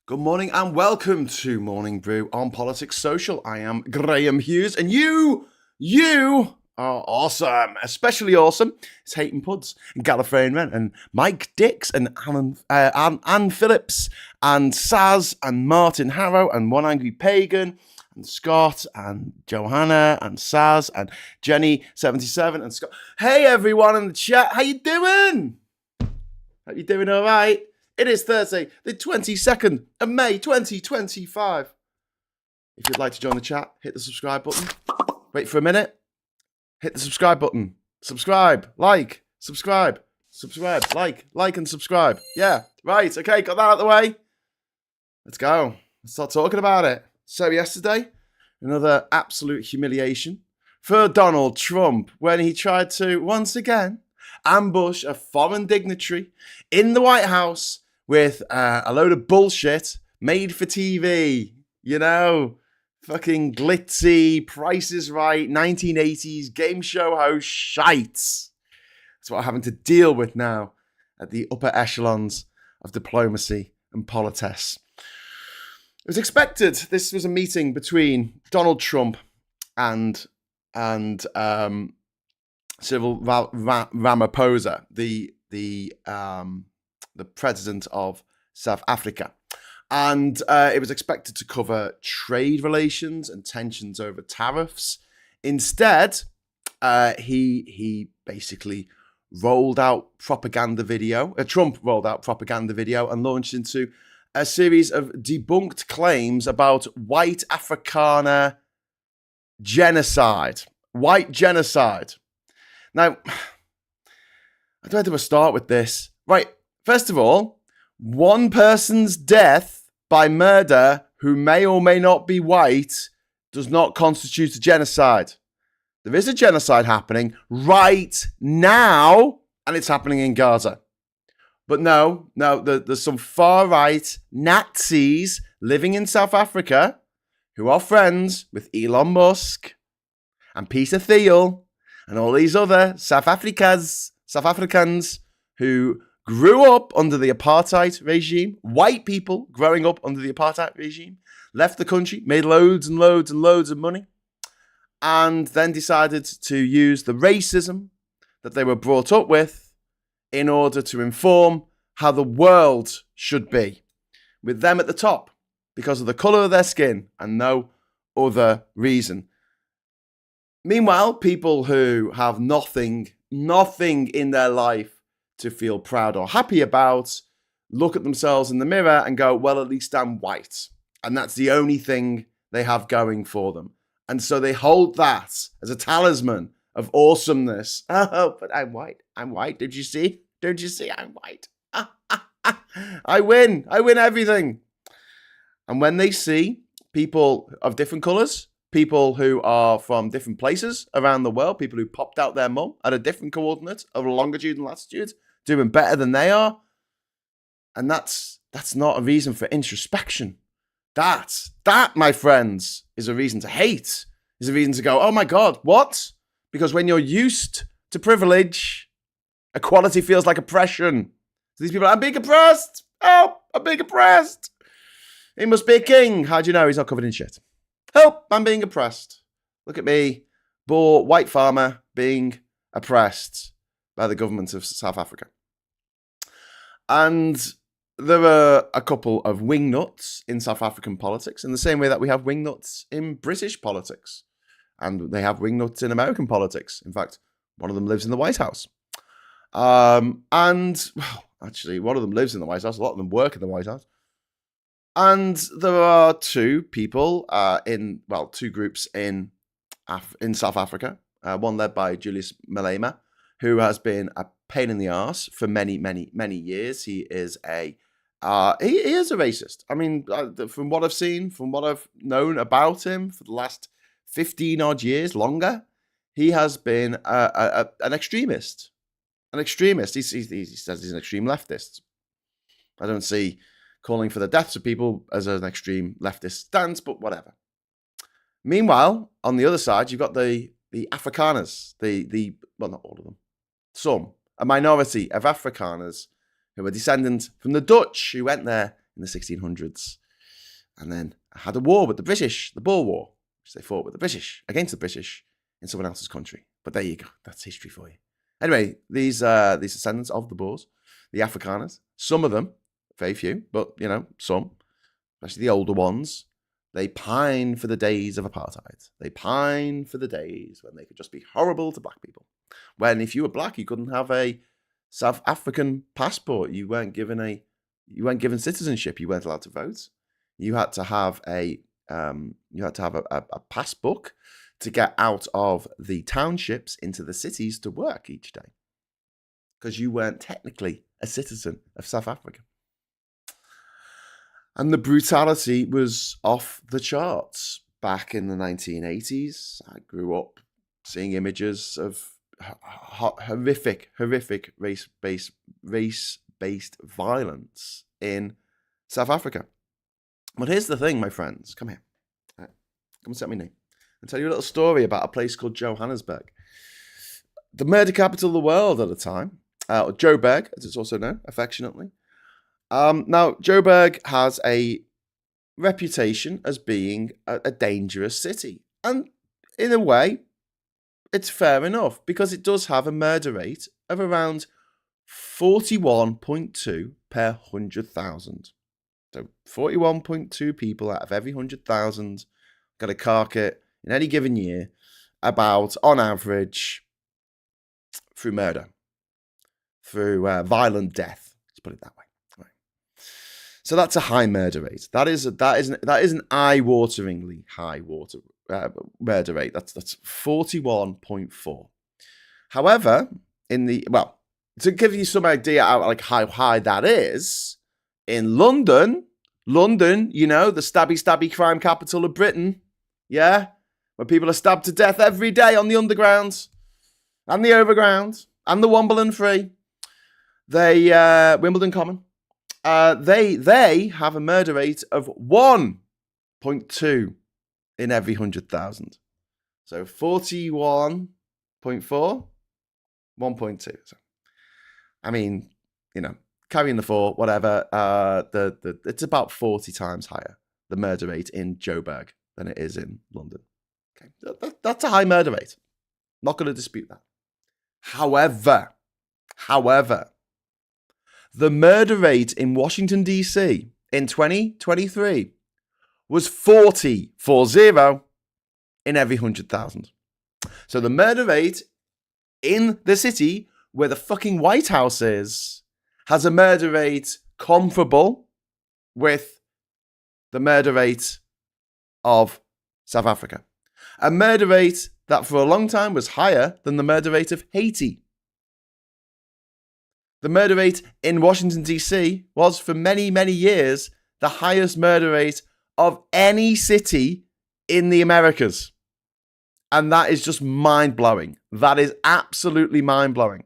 Good morning and welcome to Morning Brew on Politics Social. I am Graham Hughes and you are awesome. Especially awesome is Hayton Puds and Gallifreyan Wren and Mike Dix and Anne Phillips and Saz and Martin Harrow and One Angry Pagan and Scott and Johanna and Saz and Jenny77 and Scott. Hey everyone in the chat, how you doing? Hope you're doing all right. It is Thursday, the 22nd of May, 2025. If you'd like to join the chat, hit the subscribe button. Wait for a minute. Hit the subscribe button. Subscribe, like, like and subscribe. Yeah, right. Okay, got that out of the way. Let's go. Let's start talking about it. So yesterday, another absolute humiliation for Donald Trump when he tried to, once again, ambush a foreign dignitary in the White House with a load of bullshit made for TV, you know, fucking glitzy, Price is Right, 1980s game show host shites. That's what I'm having to deal with now at the upper echelons of diplomacy and politesse. It was expected. This was a meeting between Donald Trump and Cyril Ramaphosa, the president of South Africa. And it was expected to cover trade relations and tensions over tariffs. Instead, he basically rolled out propaganda video. Trump rolled out propaganda video and launched into a series of debunked claims about white Afrikaner genocide. White genocide. Now, where do I start with this? Right, first of all, one person's death by murder who may or may not be white does not constitute a genocide. There is a genocide happening right now, and it's happening in Gaza. But no, there's some far-right Nazis living in South Africa who are friends with Elon Musk and Peter Thiel and all these other South Africans who grew up under the apartheid regime, white people growing up under the apartheid regime, left the country, made loads and loads and loads of money, and then decided to use the racism that they were brought up with in order to inform how the world should be, with them at the top because of the colour of their skin and no other reason. Meanwhile, people who have nothing in their life to feel proud or happy about look at themselves in the mirror and go, well, at least I'm white. And that's the only thing they have going for them. And so they hold that as a talisman of awesomeness. Oh, but I'm white. I'm white. Did you see? I'm white. I win everything. And when they see people of different colours, people who are from different places around the world, people who popped out their mum at a different coordinate of longitude and latitude, doing better than they are. And that's not a reason for introspection. That, my friends, is a reason to hate, is a reason to go, oh my God, what? Because when you're used to privilege, equality feels like oppression. So these people are, I'm being oppressed. Oh, I'm being oppressed. He must be a king. How do you know he's not covered in shit? Help, I'm being oppressed. Look at me, poor white farmer being oppressed by the government of South Africa. And there are a couple of wingnuts in South African politics in the same way that we have wingnuts in British politics. And they have wingnuts in American politics. In fact, one of them lives in the White House. Actually, one of them lives in the White House. A lot of them work in the White House. And there are two people two groups in South Africa. One led by Julius Malema, who has been a pain in the arse for many, many, many years. He is a racist. I mean, from what I've seen, from what I've known about him for the last 15 odd years, longer, he has been an extremist. An extremist. He says he's an extreme leftist. I don't see calling for the deaths of people as an extreme leftist stance, but whatever. Meanwhile, on the other side, you've got the Afrikaners, well, not all of them, some, a minority of Afrikaners who are descendant from the Dutch who went there in the 1600s. And then had a war with the British, the Boer War, which they fought with the British, against the British in someone else's country. But there you go. That's history for you. Anyway, these descendants of the Boers, the Afrikaners, some of them, very few, but, some, especially the older ones, they pine for the days of apartheid. They pine for the days when they could just be horrible to black people. When if you were black, you couldn't have a South African passport. You weren't given citizenship. You weren't allowed to vote. You had to have a pass book to get out of the townships into the cities to work each day, because you weren't technically a citizen of South Africa. And the brutality was off the charts back in the 1980s. I grew up seeing images of horrific race-based violence in South Africa. But here's the thing, my friends. Come here. Right. Come and set me name. I'll tell you a little story about a place called Johannesburg, the murder capital of the world at the time, or Joburg, as it's also known affectionately. Now, Joburg has a reputation as being a dangerous city. And in a way, it's fair enough, because it does have a murder rate of around 41.2 per 100,000. So 41.2 people out of every 100,000 got a carcass in any given year, about, on average, through murder, through violent death. Let's put it that way. Right. So that's a high murder rate. That is an eye-wateringly high murder rate. That's 41.4. However, to give you some idea of how high that is, in London, the stabby crime capital of Britain, yeah, where people are stabbed to death every day on the underground and the overground and the Wimbledon Free, Wimbledon Common, they have a murder rate of 1.2 in every 100,000. So 41.4, 1.2. So, I mean, carrying the 4, whatever. It's about 40 times higher, the murder rate in Joburg, than it is in London. Okay, that's a high murder rate. Not going to dispute that. However, the murder rate in Washington, D.C. in 2023 was 40 in every 100,000. So the murder rate in the city where the fucking White House is has a murder rate comparable with the murder rate of South Africa. A murder rate that for a long time was higher than the murder rate of Haiti. The murder rate in Washington, D.C. was for many, many years the highest murder rate of any city in the Americas. And that is just mind-blowing. That is absolutely mind-blowing.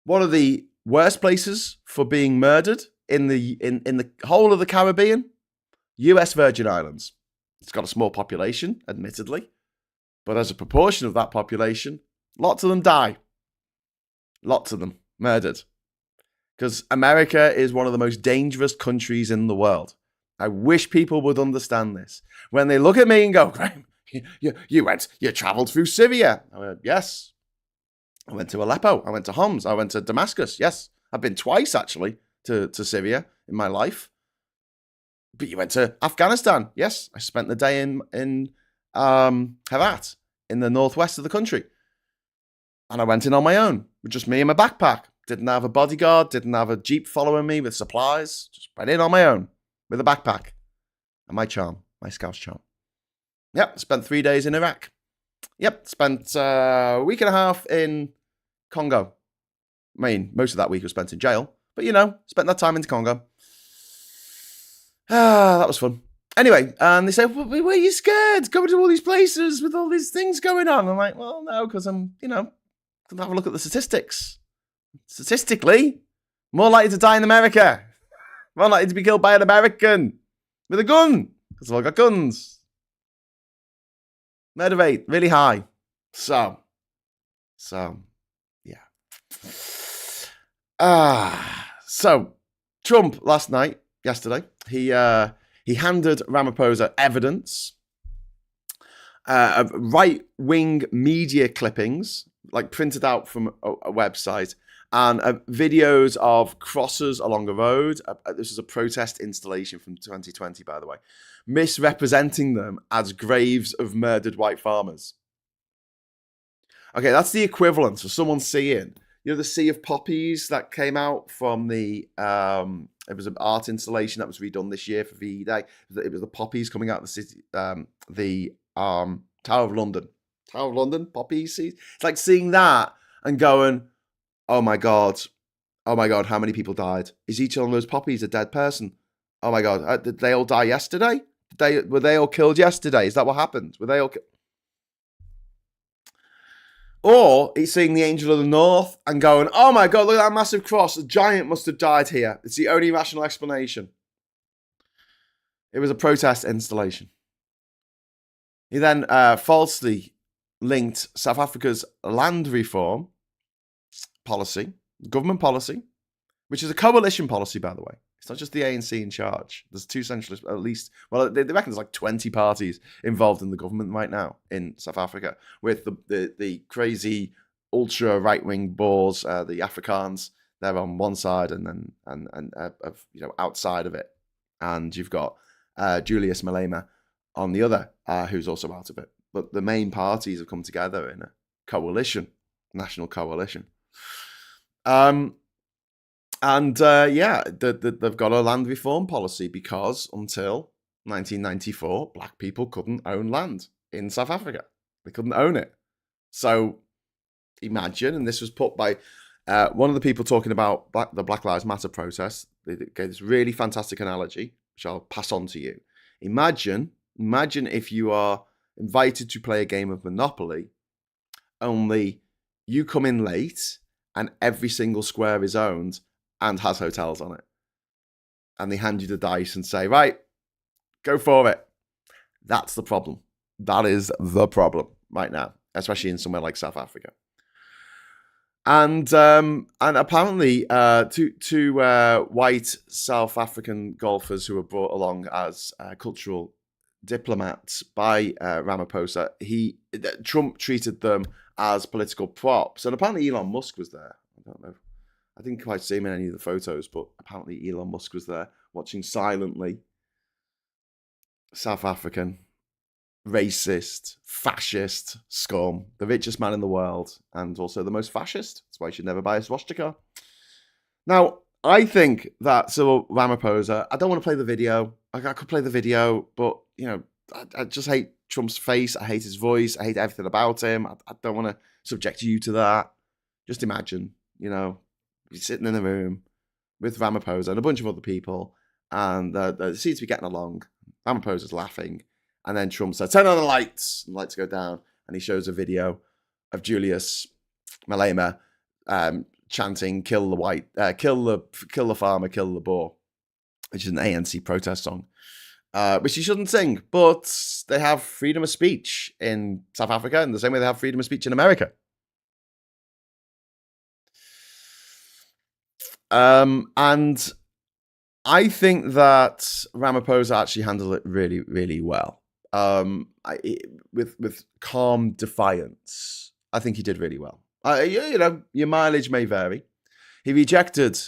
One of the worst places for being murdered in the whole of the Caribbean, US Virgin Islands. It's got a small population, admittedly, but as a proportion of that population, lots of them die. Lots of them murdered. Because America is one of the most dangerous countries in the world. I wish people would understand this. When they look at me and go, Graham, you traveled through Syria. I went, yes. I went to Aleppo. I went to Homs. I went to Damascus. Yes. I've been twice, actually, to Syria in my life. But you went to Afghanistan. Yes. I spent the day in Herat, in the northwest of the country. And I went in on my own, with just me and my backpack. Didn't have a bodyguard, didn't have a jeep following me with supplies. Just went in on my own, with a backpack. And my Scout's charm. Yep, spent 3 days in Iraq. Yep, spent a week and a half in Congo. I mean, most of that week was spent in jail. But, spent that time in Congo. That was fun. Anyway, and they say, well, were you scared going to all these places with all these things going on? I'm like, well, no, because I'm, have a look at the statistics. Statistically, more likely to die in America. More likely to be killed by an American with a gun. Because they've all got guns. Murder rate, really high. So, yeah. So, Trump yesterday, he handed Ramaphosa evidence of right-wing media clippings, like printed out from a website, and videos of crosses along a road. This is a protest installation from 2020, by the way, misrepresenting them as graves of murdered white farmers. Okay, that's the equivalent of someone seeing, the sea of poppies that came out from the, it was an art installation that was redone this year for VE Day. It was the poppies coming out of the city, the Tower of London. Tower of London, poppies. It's like seeing that and going, oh my God, how many people died? Is each one of those poppies a dead person? Oh my God, did they all die yesterday? Were they all killed yesterday? Is that what happened? Were they all Or he's seeing the Angel of the North and going, oh my God, look at that massive cross. A giant must have died here. It's the only rational explanation. It was a protest installation. He then falsely linked South Africa's land reform policy, government policy, which is a coalition policy, by the way. It's not just the ANC in charge. There's two centralists, at least. Well, they reckon there's like 20 parties involved in the government right now in South Africa, with the crazy ultra right-wing Boers, the Afrikaans. They're on one side, and then outside of it, and you've got Julius Malema on the other, who's also out of it. But the main parties have come together in a coalition, national coalition. They've got a land reform policy because until 1994, black people couldn't own land in South Africa. They couldn't own it. So imagine, and this was put by one of the people talking about the Black Lives Matter protest. They gave this really fantastic analogy, which I'll pass on to you. Imagine if you are invited to play a game of Monopoly, only you come in late and every single square is owned and has hotels on it. And they hand you the dice and say, right, go for it. That's the problem. That is the problem right now, especially in somewhere like South Africa. And apparently two white South African golfers who were brought along as cultural diplomats by Ramaphosa, Trump treated them as political props. And apparently Elon Musk was there. I don't know. I didn't quite see him in any of the photos, but apparently Elon Musk was there watching silently. South African, racist, fascist scum, the richest man in the world, and also the most fascist. That's why you should never buy a swastika. Now, I think that Cyril Ramaphosa, I don't want to play the video. I could play the video, but, I just hate Trump's face. I hate his voice. I hate everything about him. I don't want to subject you to that. Just imagine, you're sitting in a room with Ramaphosa and a bunch of other people, and they seem to be getting along. Ramaphosa's laughing, and then Trump says, turn on the lights, and the lights go down, and he shows a video of Julius Malema chanting, kill the farmer, kill the Boer, which is an ANC protest song, which he shouldn't sing, but they have freedom of speech in South Africa in the same way they have freedom of speech in America. And I think that Ramaphosa actually handled it really, really well. With calm defiance. I think he did really well. Your mileage may vary. He rejected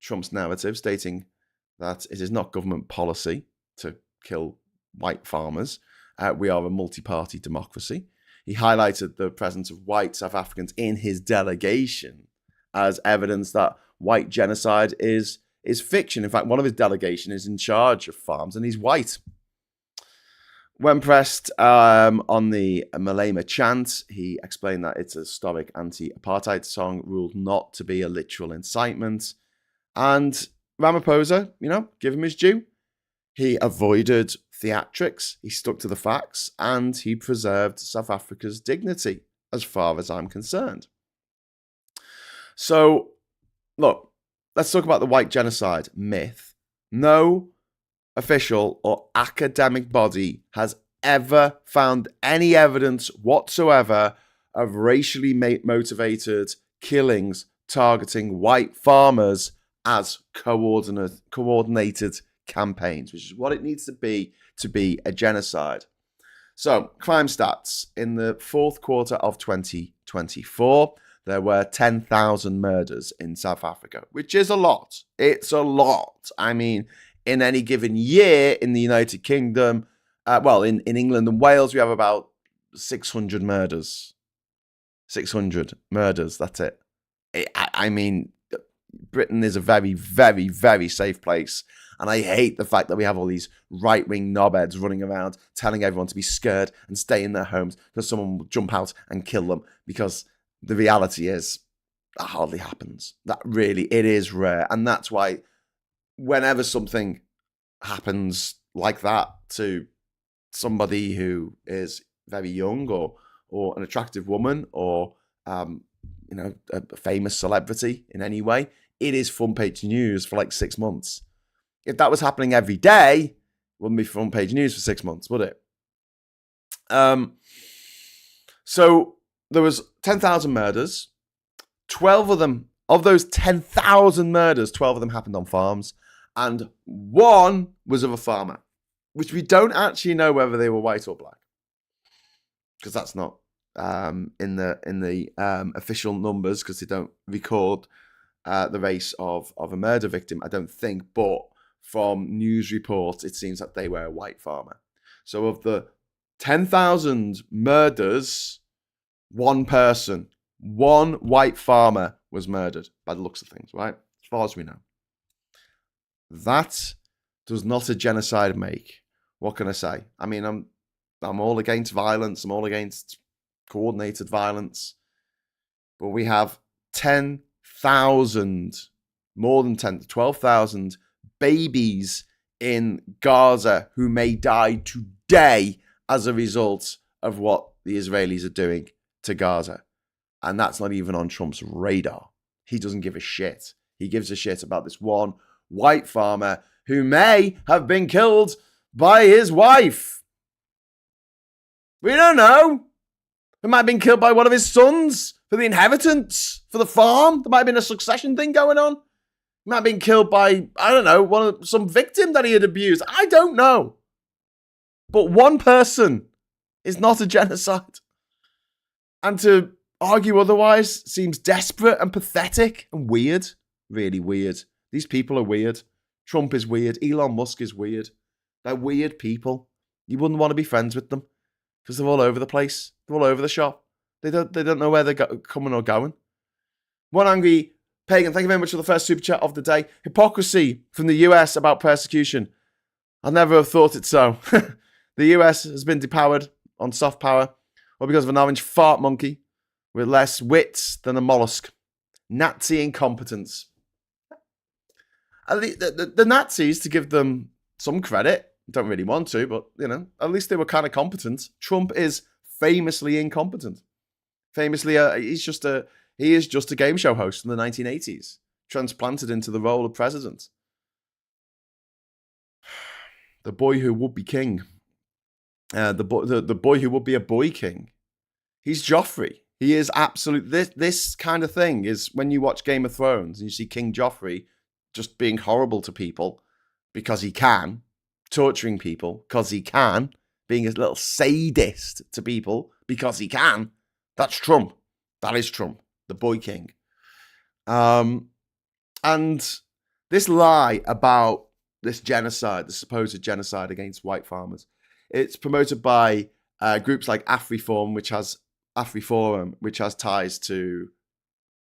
Trump's narrative, stating that it is not government policy to kill white farmers. We are a multi-party democracy. He highlighted the presence of white South Africans in his delegation as evidence that white genocide is fiction. In fact, one of his delegation is in charge of farms, and he's white. When pressed on the Malema chant, he explained that it's a historic anti-apartheid song ruled not to be a literal incitement. And Ramaphosa, give him his due. He avoided theatrics, he stuck to the facts, and he preserved South Africa's dignity, as far as I'm concerned. So, look, let's talk about the white genocide myth. No official or academic body has ever found any evidence whatsoever of racially motivated killings targeting white farmers as coordinated campaigns, which is what it needs to be a genocide. So, crime stats. In the fourth quarter of 2024, there were 10,000 murders in South Africa, which is a lot. It's a lot. I mean, in any given year in the United Kingdom, in England and Wales, we have about 600 murders. 600 murders, that's it. I mean, Britain is a very, very, very safe place. And I hate the fact that we have all these right-wing knobheads running around telling everyone to be scared and stay in their homes because someone will jump out and kill them. Because the reality is, that hardly happens. It is rare. And that's why whenever something happens like that to somebody who is very young or an attractive woman or, a famous celebrity in any way, it is front page news for like 6 months. If that was happening every day, it wouldn't be front page news for 6 months, would it? So there was 10,000 murders. 12 of them, of those 10,000 murders, 12 of them happened on farms. And one was of a farmer, which we don't actually know whether they were white or black. Because that's not in the official numbers, because they don't record the race of a murder victim, I don't think. But from news reports, it seems that they were a white farmer. So of the 10,000 murders, one white farmer was murdered by the looks of things, right? As far as we know. That does not a genocide make. What can I say? I mean, I'm all against violence. I'm all against coordinated violence. But we have 10,000, more than 12,000 babies in Gaza who may die today as a result of what the Israelis are doing to Gaza. And that's not even on Trump's radar. He doesn't give a shit. He gives a shit about this one white farmer who may have been killed by his wife. We don't know. He might have been killed by one of his sons for the inheritance, for the farm. There might have been a succession thing going on. He might have been killed by, I don't know, some victim that he had abused. I don't know. But one person is not a genocide. And to argue otherwise seems desperate and pathetic and weird. Really weird. These people are weird. Trump is weird. Elon Musk is weird. They're weird people. You wouldn't want to be friends with them because they're all over the place. They're all over the shop. They don't know where they're coming or going. One angry pagan, thank you very much for the first super chat of the day. Hypocrisy from the US about persecution. I never have thought it so. The US has been depowered on soft power, or because of an orange fart monkey with less wits than a mollusk. Nazi incompetence. The Nazis, to give them some credit, don't really want to, but, at least they were kind of competent. Trump is famously incompetent. Famously, he is just a game show host in the 1980s, transplanted into the role of president. The boy who would be king. The boy who would be a boy king. He's Joffrey. He is absolute. This kind of thing is when you watch Game of Thrones and you see King Joffrey just being horrible to people because he can, torturing people because he can, being a little sadist to people because he can. That's Trump. That is Trump, the boy king. And this lie about this genocide, the supposed genocide against white farmers, it's promoted by groups like AfriForum, which has ties to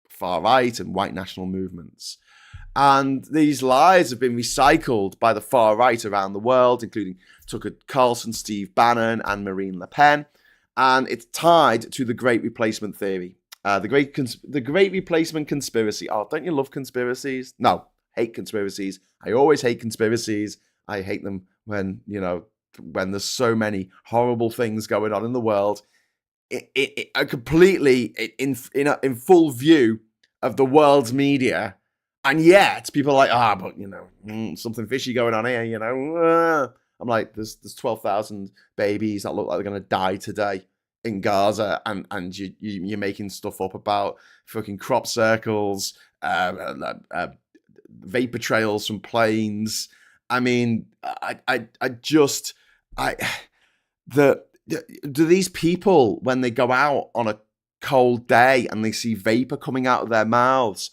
far right and white national movements. And these lies have been recycled by the far right around the world, including Tucker Carlson, Steve Bannon, and Marine Le Pen. And it's tied to the Great Replacement theory. The Great Replacement conspiracy. Oh, don't you love conspiracies? No, hate conspiracies. I always hate conspiracies. I hate them when there's so many horrible things going on in the world. Completely in full view of the world's media. And yet, people are like, but, something fishy going on here, I'm like, there's 12,000 babies that look like they're going to die today in Gaza, and you're making stuff up about fucking crop circles, vapor trails from planes. I mean, do these people, when they go out on a cold day and they see vapor coming out of their mouths,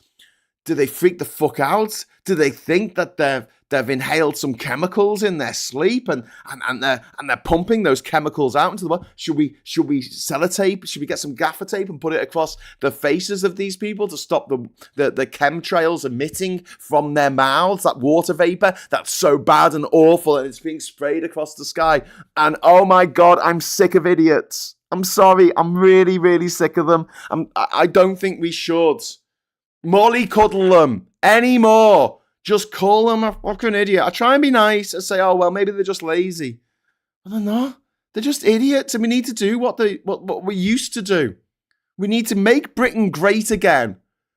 do they freak the fuck out? Do they think that they've inhaled some chemicals in their sleep and they're pumping those chemicals out into the world? Should we sellotape? Should we get some gaffer tape and put it across the faces of these people to stop the chemtrails emitting from their mouths? That water vapor that's so bad and awful, and it's being sprayed across the sky. And oh my God, I'm sick of idiots. I'm sorry, I'm really, really sick of them. I don't think we should mollycoddle them anymore. Just call them a fucking idiot. I try and be nice. I say, oh, well, maybe they're just lazy. But they're not. They're just idiots, and we need to do what we used to do. We need to make Britain great again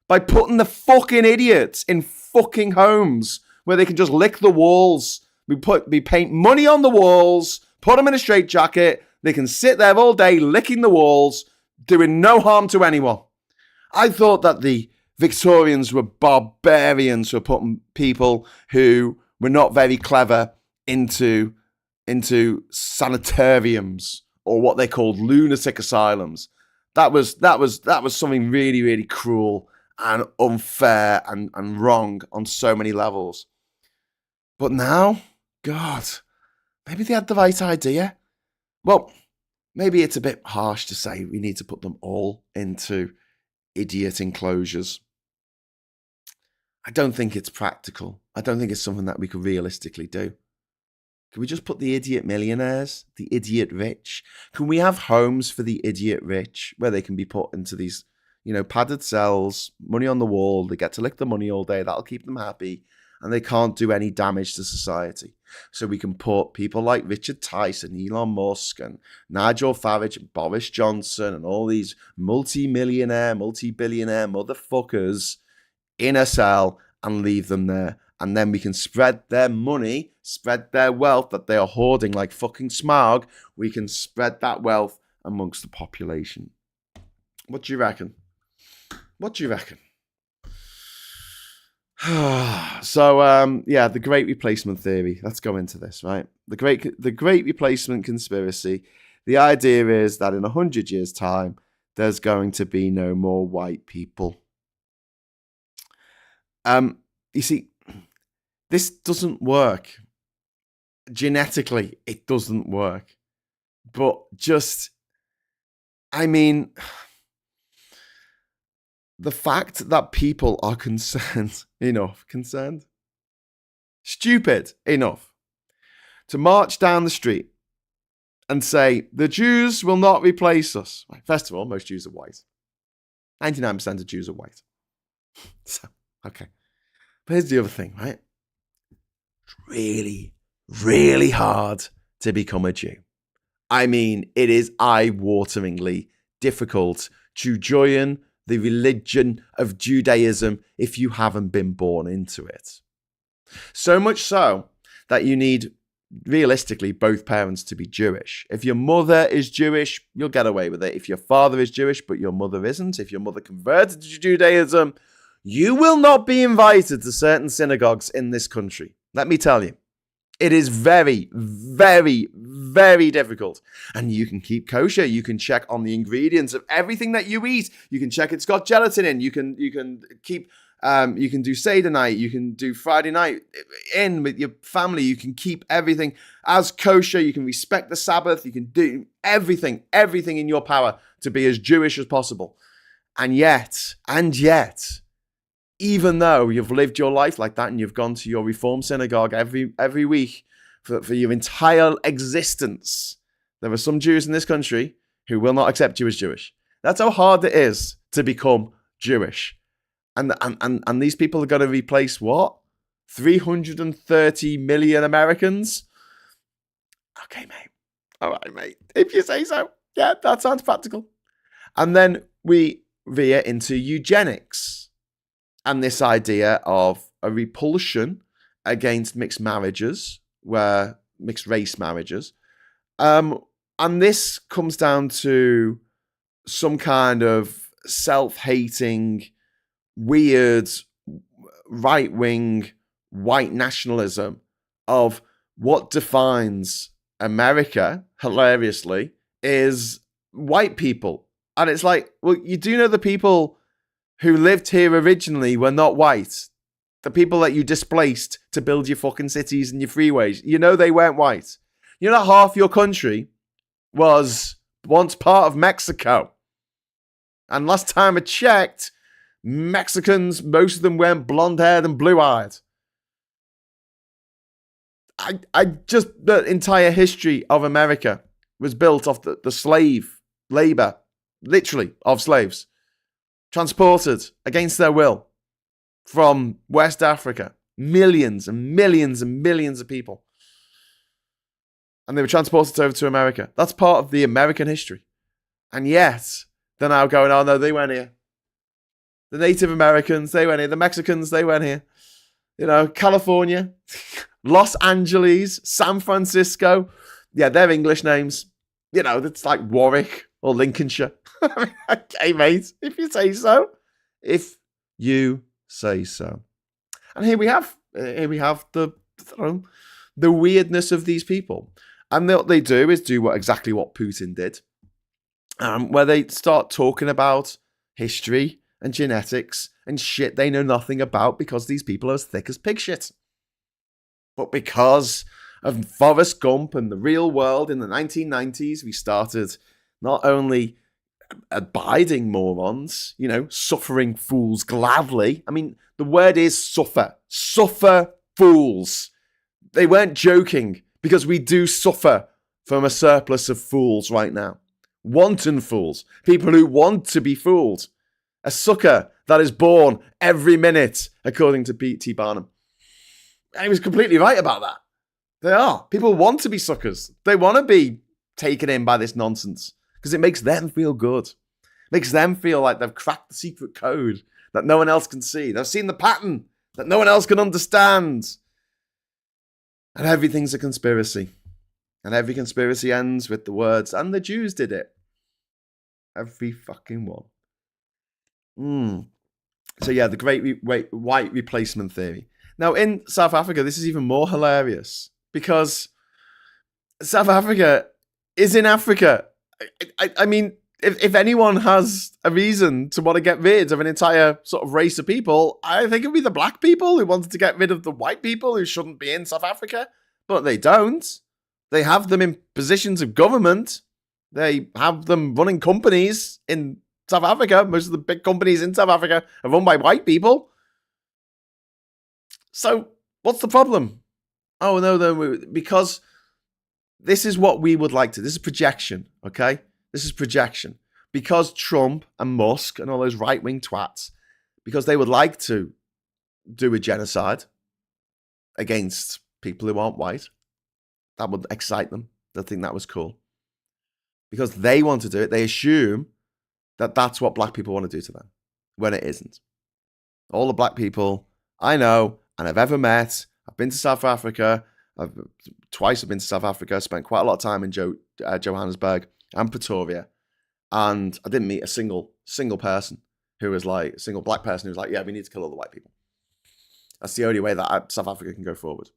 by putting the fucking idiots in fucking homes where they can just lick the walls. We paint money on the walls, put them in a straitjacket. They can sit there all day licking the walls, doing no harm to anyone. I thought that the Victorians were barbarians for putting people who were not very clever into sanitariums, or what they called lunatic asylums. That was something really, really cruel and unfair and wrong on so many levels. But now, God, maybe they had the right idea. Well, maybe it's a bit harsh to say we need to put them all into idiot enclosures. I don't think it's practical. I don't think it's something that we could realistically do. Can we just put the idiot millionaires, the idiot rich? Can we have homes for the idiot rich where they can be put into these, padded cells, money on the wall? They get to lick the money all day. That'll keep them happy. And they can't do any damage to society. So we can put people like Richard Tyson, Elon Musk, and Nigel Farage, and Boris Johnson, and all these multi-millionaire, multi-billionaire motherfuckers in a cell and leave them there. And then we can spread their money, spread their wealth that they are hoarding like fucking smog. We can spread that wealth amongst the population. What do you reckon? So, the Great Replacement theory. Let's go into this, right? The Great Replacement conspiracy. The idea is that in 100 years' time, there's going to be no more white people. You see, this doesn't work. Genetically, it doesn't work. But the fact that people are concerned stupid enough to march down the street and say, the Jews will not replace us. First of all, most Jews are white. 99% of Jews are white. So, okay. But here's the other thing, right? It's really, really hard to become a Jew. I mean, it is eye-wateringly difficult to join the religion of Judaism if you haven't been born into it. So much so that you need, realistically, both parents to be Jewish. If your mother is Jewish, you'll get away with it. If your father is Jewish, but your mother isn't, if your mother converted to Judaism, you will not be invited to certain synagogues in this country. Let me tell you. It is very, very, very difficult. And you can keep kosher. You can check on the ingredients of everything that you eat. You can check it's got gelatin in. You can keep, you can do Seder night. You can do Friday night in with your family. You can keep everything as kosher. You can respect the Sabbath. You can do everything in your power to be as Jewish as possible. And yet, even though you've lived your life like that and you've gone to your Reform synagogue every week for your entire existence, there are some Jews in this country who will not accept you as Jewish. That's how hard it is to become Jewish. And these people are going to replace what? 330 million Americans? Okay, mate. All right, mate. If you say so. Yeah, that sounds practical. And then we veer into eugenics. And this idea of a repulsion against mixed marriages, mixed race marriages. And this comes down to some kind of self-hating, weird right-wing white nationalism of what defines America, hilariously, is white people. And it's like, well, you do know the people who lived here originally were not white. The people that you displaced to build your fucking cities and your freeways, you know they weren't white. You know that half your country was once part of Mexico. And last time I checked, Mexicans, most of them weren't blonde-haired and blue-eyed. The entire history of America was built off the slave labor, literally, of slaves, transported against their will from West Africa. Millions and millions and millions of people. And they were transported over to America. That's part of the American history. And yet, they're now going, oh no, they went here. The Native Americans, they went here. The Mexicans, they went here. You know, California, Los Angeles, San Francisco. Yeah, they're English names. You know, it's like Warwick or Lincolnshire. Okay, mate, if you say so. If you say so. And here we have the weirdness of these people. And what they do is do exactly what Putin did, where they start talking about history and genetics and shit they know nothing about because these people are as thick as pig shit. But because of Forrest Gump and the real world in the 1990s, we started not only abiding morons, you know, suffering fools gladly. I mean, the word is suffer. Suffer fools. They weren't joking because we do suffer from a surplus of fools right now. Wanton fools. People who want to be fooled. A sucker that is born every minute, according to P.T. Barnum. And he was completely right about that. They are. People want to be suckers. They want to be taken in by this nonsense because it makes them feel good. It makes them feel like they've cracked the secret code that no one else can see. They've seen the pattern that no one else can understand. And everything's a conspiracy. And every conspiracy ends with the words, and the Jews did it. Every fucking one. So yeah, the great white replacement theory. Now in South Africa, this is even more hilarious because South Africa is in Africa. I mean, if anyone has a reason to want to get rid of an entire sort of race of people, I think it would be the black people who wanted to get rid of the white people who shouldn't be in South Africa. But they don't. They have them in positions of government. They have them running companies in South Africa. Most of the big companies in South Africa are run by white people. So what's the problem? Oh, no, because this is what we would like to. This is projection, okay? This is projection. Because Trump and Musk and all those right-wing twats, because they would like to do a genocide against people who aren't white, that would excite them. They'll think that was cool. Because they want to do it, they assume that that's what black people want to do to them, when it isn't. All the black people I know and I've ever met, I've been to South Africa, twice I've been to South Africa, spent quite a lot of time in Johannesburg and Pretoria, and I didn't meet a single person who was like, single black person who was like, yeah, we need to kill all the white people. That's the only way that South Africa can go forward.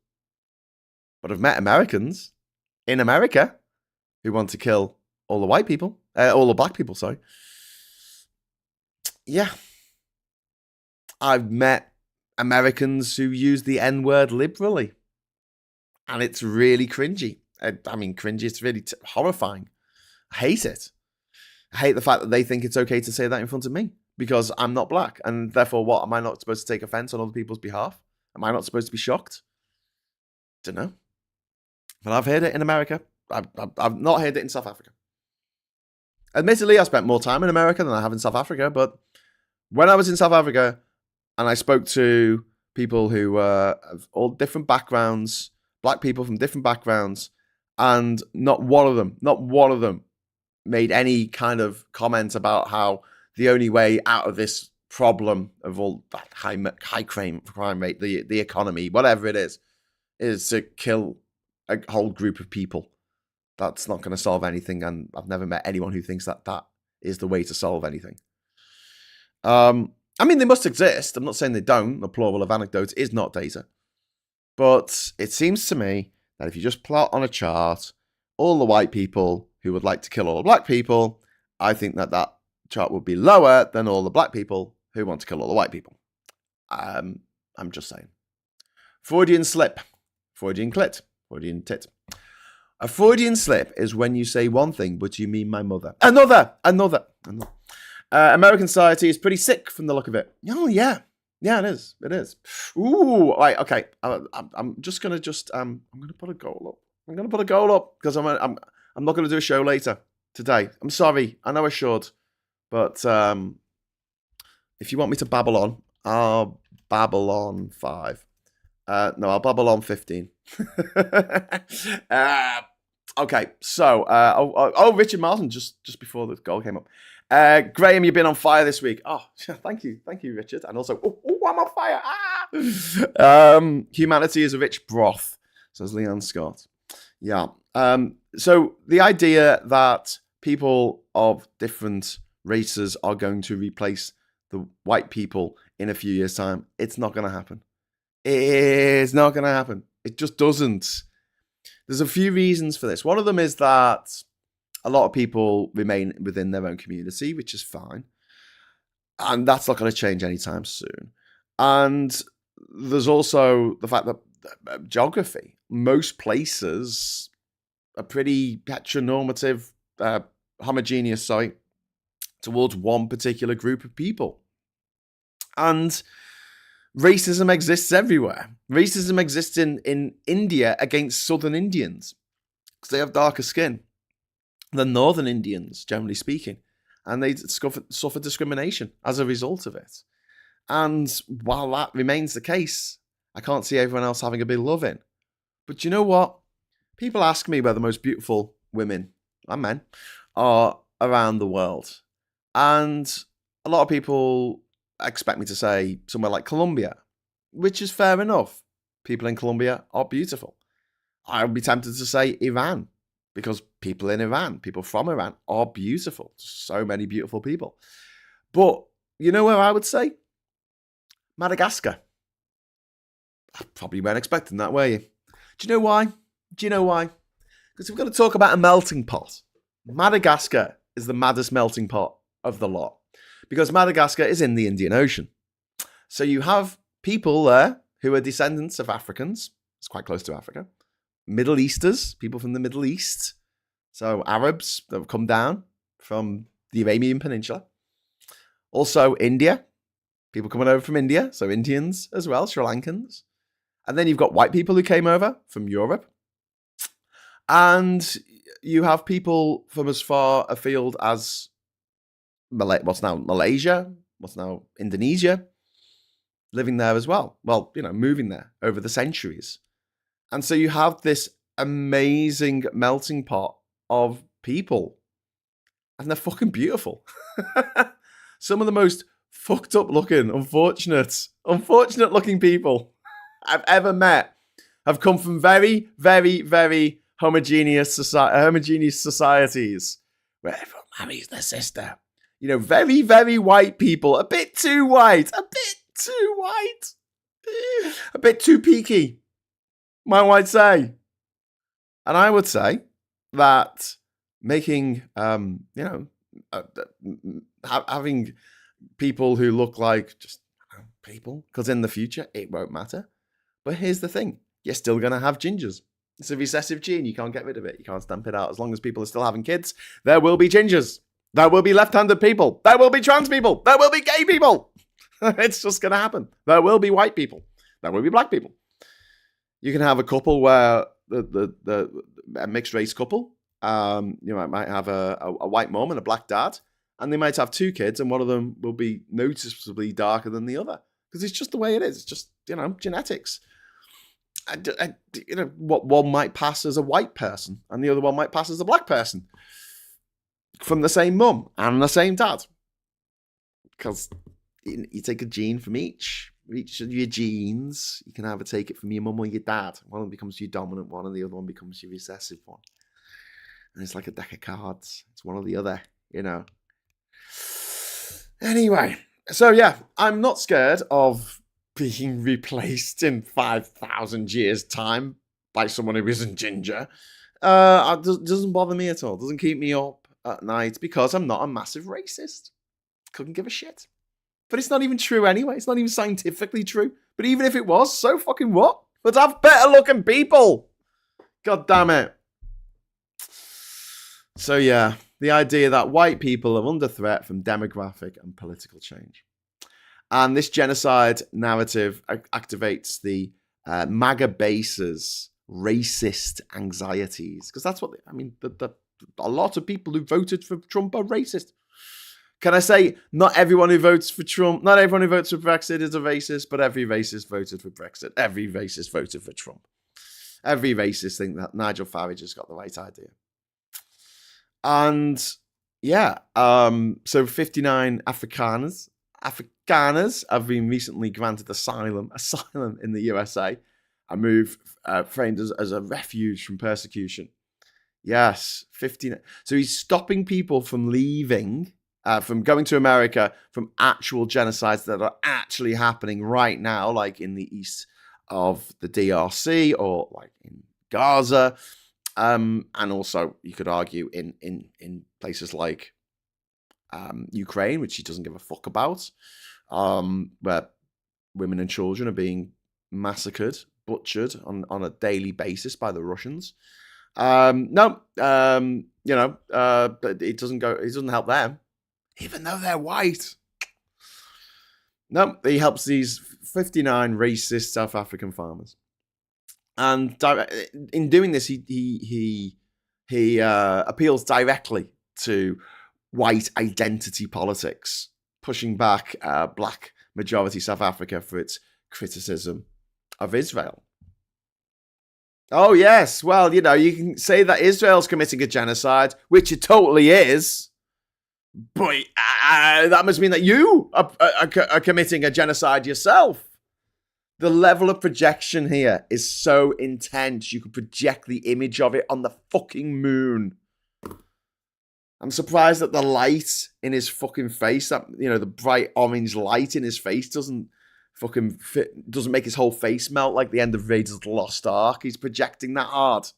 But I've met Americans in America who want to kill all the white people, all the black people, sorry. Yeah. I've met Americans who use the N-word liberally. And it's really cringy. I mean, cringy, it's really horrifying. I hate it. I hate the fact that they think it's okay to say that in front of me because I'm not black. And therefore, what? Am I not supposed to take offense on other people's behalf? Am I not supposed to be shocked? Don't know. But I've heard it in America. I've not heard it in South Africa. Admittedly, I spent more time in America than I have in South Africa. But when I was in South Africa and I spoke to people who were of all different backgrounds, black people from different backgrounds, and not one of them made any kind of comment about how the only way out of this problem of all that high crime rate, the economy, whatever it is to kill a whole group of people. That's not going to solve anything, and I've never met anyone who thinks that that is the way to solve anything. I mean, they must exist. I'm not saying they don't. The plural of anecdotes is not data. But it seems to me that if you just plot on a chart all the white people who would like to kill all the black people, I think that that chart would be lower than all the black people who want to kill all the white people. I'm just saying. Freudian slip, Freudian clit, Freudian tit. A Freudian slip is when you say one thing, but you mean my mother. Another. American society is pretty sick from the look of it. Oh, yeah. Yeah, it is. It is. Ooh, right, okay. I'm just going to I'm going to put a goal up. I'm going to put a goal up because I'm not going to do a show later today. I'm sorry. I know I should. But if you want me to babble on, I'll babble on 5. No, I'll babble on 15. Okay, so, Richard Martin, just before the goal came up. Graham, you've been on fire this week. Oh, thank you, Richard. And also, I'm on fire. Humanity is a rich broth, says Leanne Scott. Yeah. So the idea that people of different races are going to replace the white people in a few years' time, it's not going to happen. It's not going to happen. It just doesn't. There's a few reasons for this. One of them is that a lot of people remain within their own community, which is fine. And that's not going to change anytime soon. And there's also the fact that geography, most places are pretty heteronormative, homogeneous, towards one particular group of people. And racism exists everywhere. Racism exists in India against Southern Indians because they have darker skin than Northern Indians, generally speaking. And they suffer discrimination as a result of it. And while that remains the case, I can't see everyone else having a big love in. But you know what? People ask me where the most beautiful women and men are around the world. And a lot of people expect me to say somewhere like Colombia, which is fair enough. People in Colombia are beautiful. I would be tempted to say Iran, because people in Iran, people from Iran are beautiful. So many beautiful people. But you know where I would say? Madagascar. I probably weren't expecting that, were you? Do you know why? Because we've got to talk about a melting pot. Madagascar is the maddest melting pot of the lot. Because Madagascar is in the Indian Ocean. So you have people there who are descendants of Africans. It's quite close to Africa. Middle Easters, people from the Middle East. So Arabs that have come down from the Arabian Peninsula. Also India, people coming over from India. So Indians as well, Sri Lankans. And then you've got white people who came over from Europe. And you have people from as far afield as what's now Malaysia, what's now Indonesia, living there as well. Well, moving there over the centuries. And so you have this amazing melting pot of people. And they're fucking beautiful. Some of the most fucked up looking, unfortunate looking people I've ever met have come from very, very, very homogeneous societies where everyone marries their sister. Very, very white people. A bit too white. A bit too peaky, one might say. And I would say that making, having people who look like just people, because in the future it won't matter. But here's the thing. You're still going to have gingers. It's a recessive gene. You can't get rid of it. You can't stamp it out. As long as people are still having kids, there will be gingers. There will be left-handed people. There will be trans people. There will be gay people. It's just going to happen. There will be white people. There will be black people. You can have a couple where a mixed race couple, might have a white mom and a black dad, and they might have 2 kids, and one of them will be noticeably darker than the other because it's just the way it is. It's just genetics. What one might pass as a white person, and the other one might pass as a black person from the same mum and the same dad, because you take a gene from each of your genes. You can either take it from your mum or your dad. One of them becomes your dominant one, and the other one becomes your recessive one. And it's like a deck of cards. It's one or the other, Anyway, So yeah, I'm not scared of being replaced in 5,000 years' time by someone who isn't ginger. It doesn't bother me at all. It doesn't keep me up at night because I'm not a massive racist. Couldn't give a shit. But it's not even true anyway. It's not even scientifically true. But even if it was, so fucking what? Let's have better looking people. God damn it. So yeah, the idea that white people are under threat from demographic and political change. And this genocide narrative activates the MAGA base's racist anxieties. Because that's what, a lot of people who voted for Trump are racist. Can I say, not everyone who votes for Trump, not everyone who votes for Brexit is a racist, but every racist voted for Brexit. Every racist voted for Trump. Every racist think that Nigel Farage has got the right idea. And yeah, so 59 Afrikaners have been recently granted asylum in the USA, a move framed as a refuge from persecution. Yes, 59. So he's stopping people from leaving, from going to America, from actual genocides that are actually happening right now, like in the east of the DRC or like in Gaza. And also, you could argue in places like Ukraine, which he doesn't give a fuck about, where women and children are being massacred, butchered on a daily basis by the Russians. But it doesn't help them, even though they're white. No, he helps these 59 racist South African farmers. And in doing this, he appeals directly to white identity politics, pushing back black majority South Africa for its criticism of Israel. Oh, yes. Well, you can say that Israel's committing a genocide, which it totally is. But that must mean that you are committing a genocide yourself. The level of projection here is so intense, you could project the image of it on the fucking moon. I'm surprised that the light in his fucking face, that the bright orange light in his face doesn't make his whole face melt like the end of Raiders of the Lost Ark. He's projecting that hard.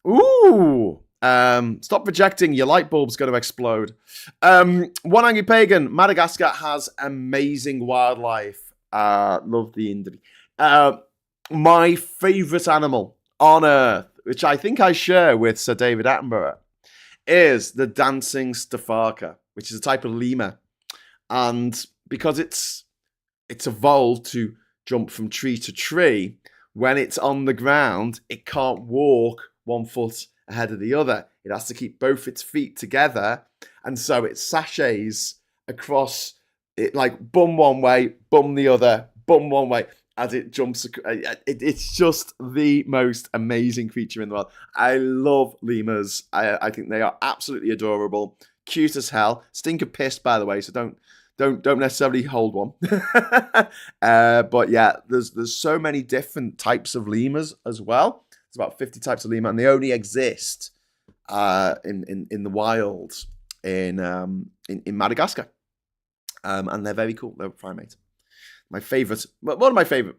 Ooh. Stop projecting, your light bulb's going to explode. One Angry Pagan, Madagascar has amazing wildlife. Love the industry. My favourite animal on Earth, which I think I share with Sir David Attenborough, is the dancing stafaka, which is a type of lemur. And because it's evolved to jump from tree to tree, when it's on the ground, it can't walk 1 foot ahead of the other. It has to keep both its feet together. And so it sachets across it, like bum one way, bum the other, bum one way, as it jumps. It's just the most amazing creature in the world. I love lemurs. I think they are absolutely adorable, cute as hell. Stink of piss, by the way, so don't necessarily hold one. But yeah, there's so many different types of lemurs as well. There's about 50 types of lemur, and they only exist in the wild in Madagascar. And they're very cool. They're primates. My favorite, probably my favorite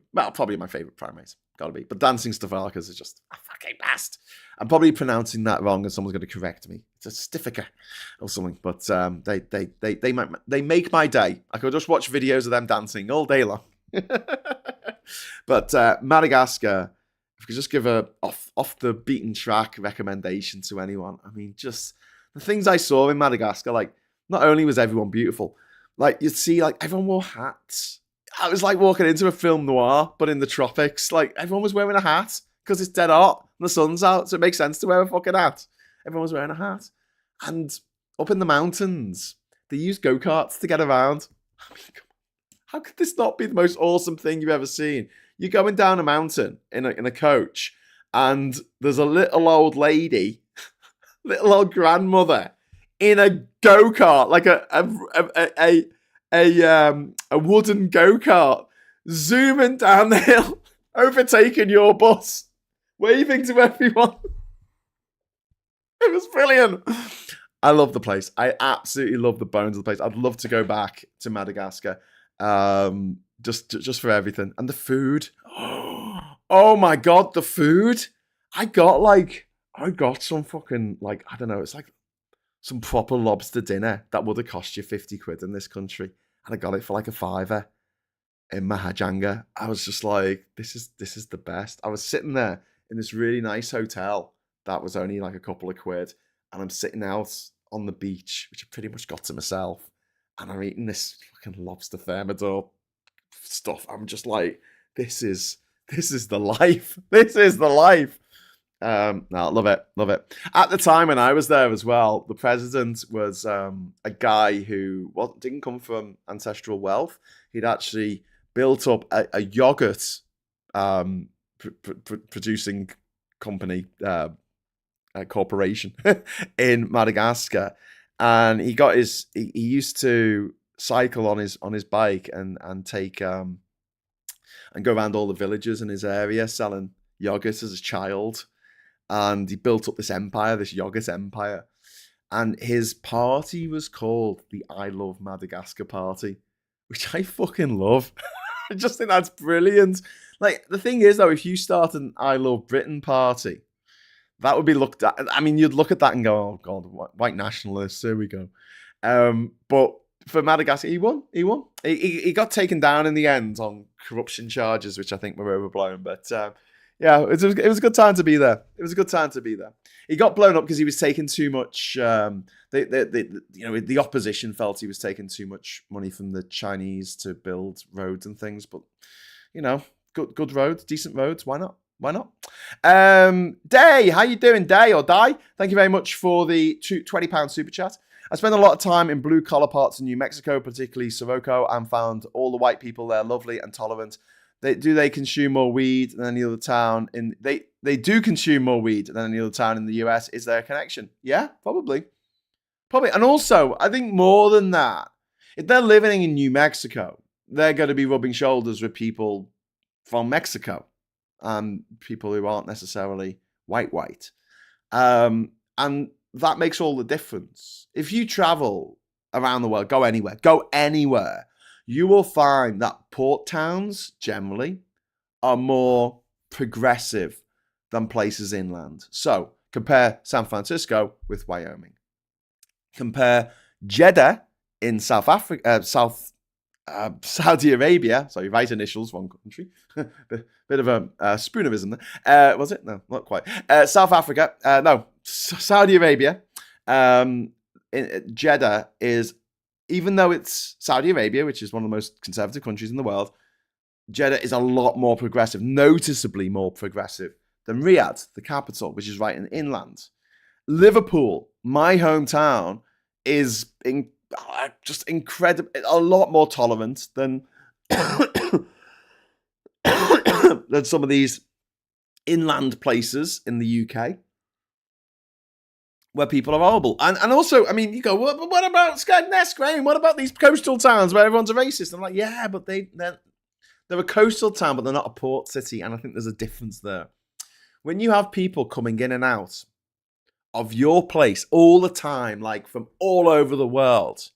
primate. Gotta be. But dancing stavakas is just a fucking best. I'm probably pronouncing that wrong, and someone's going to correct me. It's a stiffica or something. But they make my day. I could just watch videos of them dancing all day long. But Madagascar, if I could just give a off the beaten track recommendation to anyone. I mean, just the things I saw in Madagascar. Like, not only was everyone beautiful, like you'd see, like everyone wore hats. I was like walking into a film noir, but in the tropics. Like everyone was wearing a hat because it's dead hot and the sun's out, so it makes sense to wear a fucking hat. Everyone was wearing a hat, and up in the mountains, they use go-karts to get around. I mean, how could this not be the most awesome thing you've ever seen? You're going down a mountain in a coach, and there's a little old lady, little old grandmother, in a go-kart, like a wooden go-kart, zooming down the hill, overtaking your bus, waving to everyone. It was brilliant. I love the place. I absolutely love the bones of the place. I'd love to go back to Madagascar, just for everything. And the food. Oh my God, the food. I got some fucking, like, I don't know, it's like some proper lobster dinner that would have cost you 50 quid in this country. And I got it for like a fiver in Mahajanga. I was just like, this is the best. I was sitting there in this really nice hotel that was only like a couple of quid. And I'm sitting out on the beach, which I pretty much got to myself. And I'm eating this fucking lobster thermidor stuff. I'm just like, this is the life. This is the life. No, love it. At the time when I was there as well, the president was a guy who didn't come from ancestral wealth. He'd actually built up a yogurt producing company, corporation in Madagascar, and he used to cycle on his bike and take and go around all the villages in his area selling yogurt as a child. And he built up this empire, this yogurt empire. And his party was called the I Love Madagascar Party, which I fucking love. I just think that's brilliant. Like, the thing is, though, if you start an I Love Britain party, that would be looked at. I mean, you'd look at that and go, oh, God, white nationalists, here we go. But for Madagascar, he won. He got taken down in the end on corruption charges, which I think were overblown. But yeah, it was a good time to be there. He got blown up because he was taking too much. The opposition felt he was taking too much money from the Chinese to build roads and things. But good roads, decent roads. Why not? Day, how you doing, Day or Die? Thank you very much for the £20 super chat. I spent a lot of time in blue-collar parts of New Mexico, particularly Sirocco, and found all the white people there lovely and tolerant. They consume more weed than any other town they do consume more weed than any other town in the US. Is there a connection? Yeah, probably. And also, I think more than that, if they're living in New Mexico, they're going to be rubbing shoulders with people from Mexico, people who aren't necessarily white. And that makes all the difference. If you travel around the world, go anywhere, you will find that port towns generally are more progressive than places inland. So compare San Francisco with Wyoming. Compare Jeddah in Saudi Arabia. Sorry, right initials, wrong country. Bit of a spoonerism there. Was it? No, not quite. South Africa. No, Saudi Arabia. Jeddah is, even though it's Saudi Arabia, which is one of the most conservative countries in the world, Jeddah is a lot more progressive, noticeably more progressive than Riyadh, the capital, which is right in the inland. Liverpool, my hometown, is just incredible, a lot more tolerant than than some of these inland places in the UK where people are horrible. And also, I mean, you go, what about Skegness, Graham? What about these coastal towns where everyone's a racist? I'm like, yeah, but they're a coastal town, but they're not a port city. And I think there's a difference there. When you have people coming in and out of your place all the time, like from all over the world,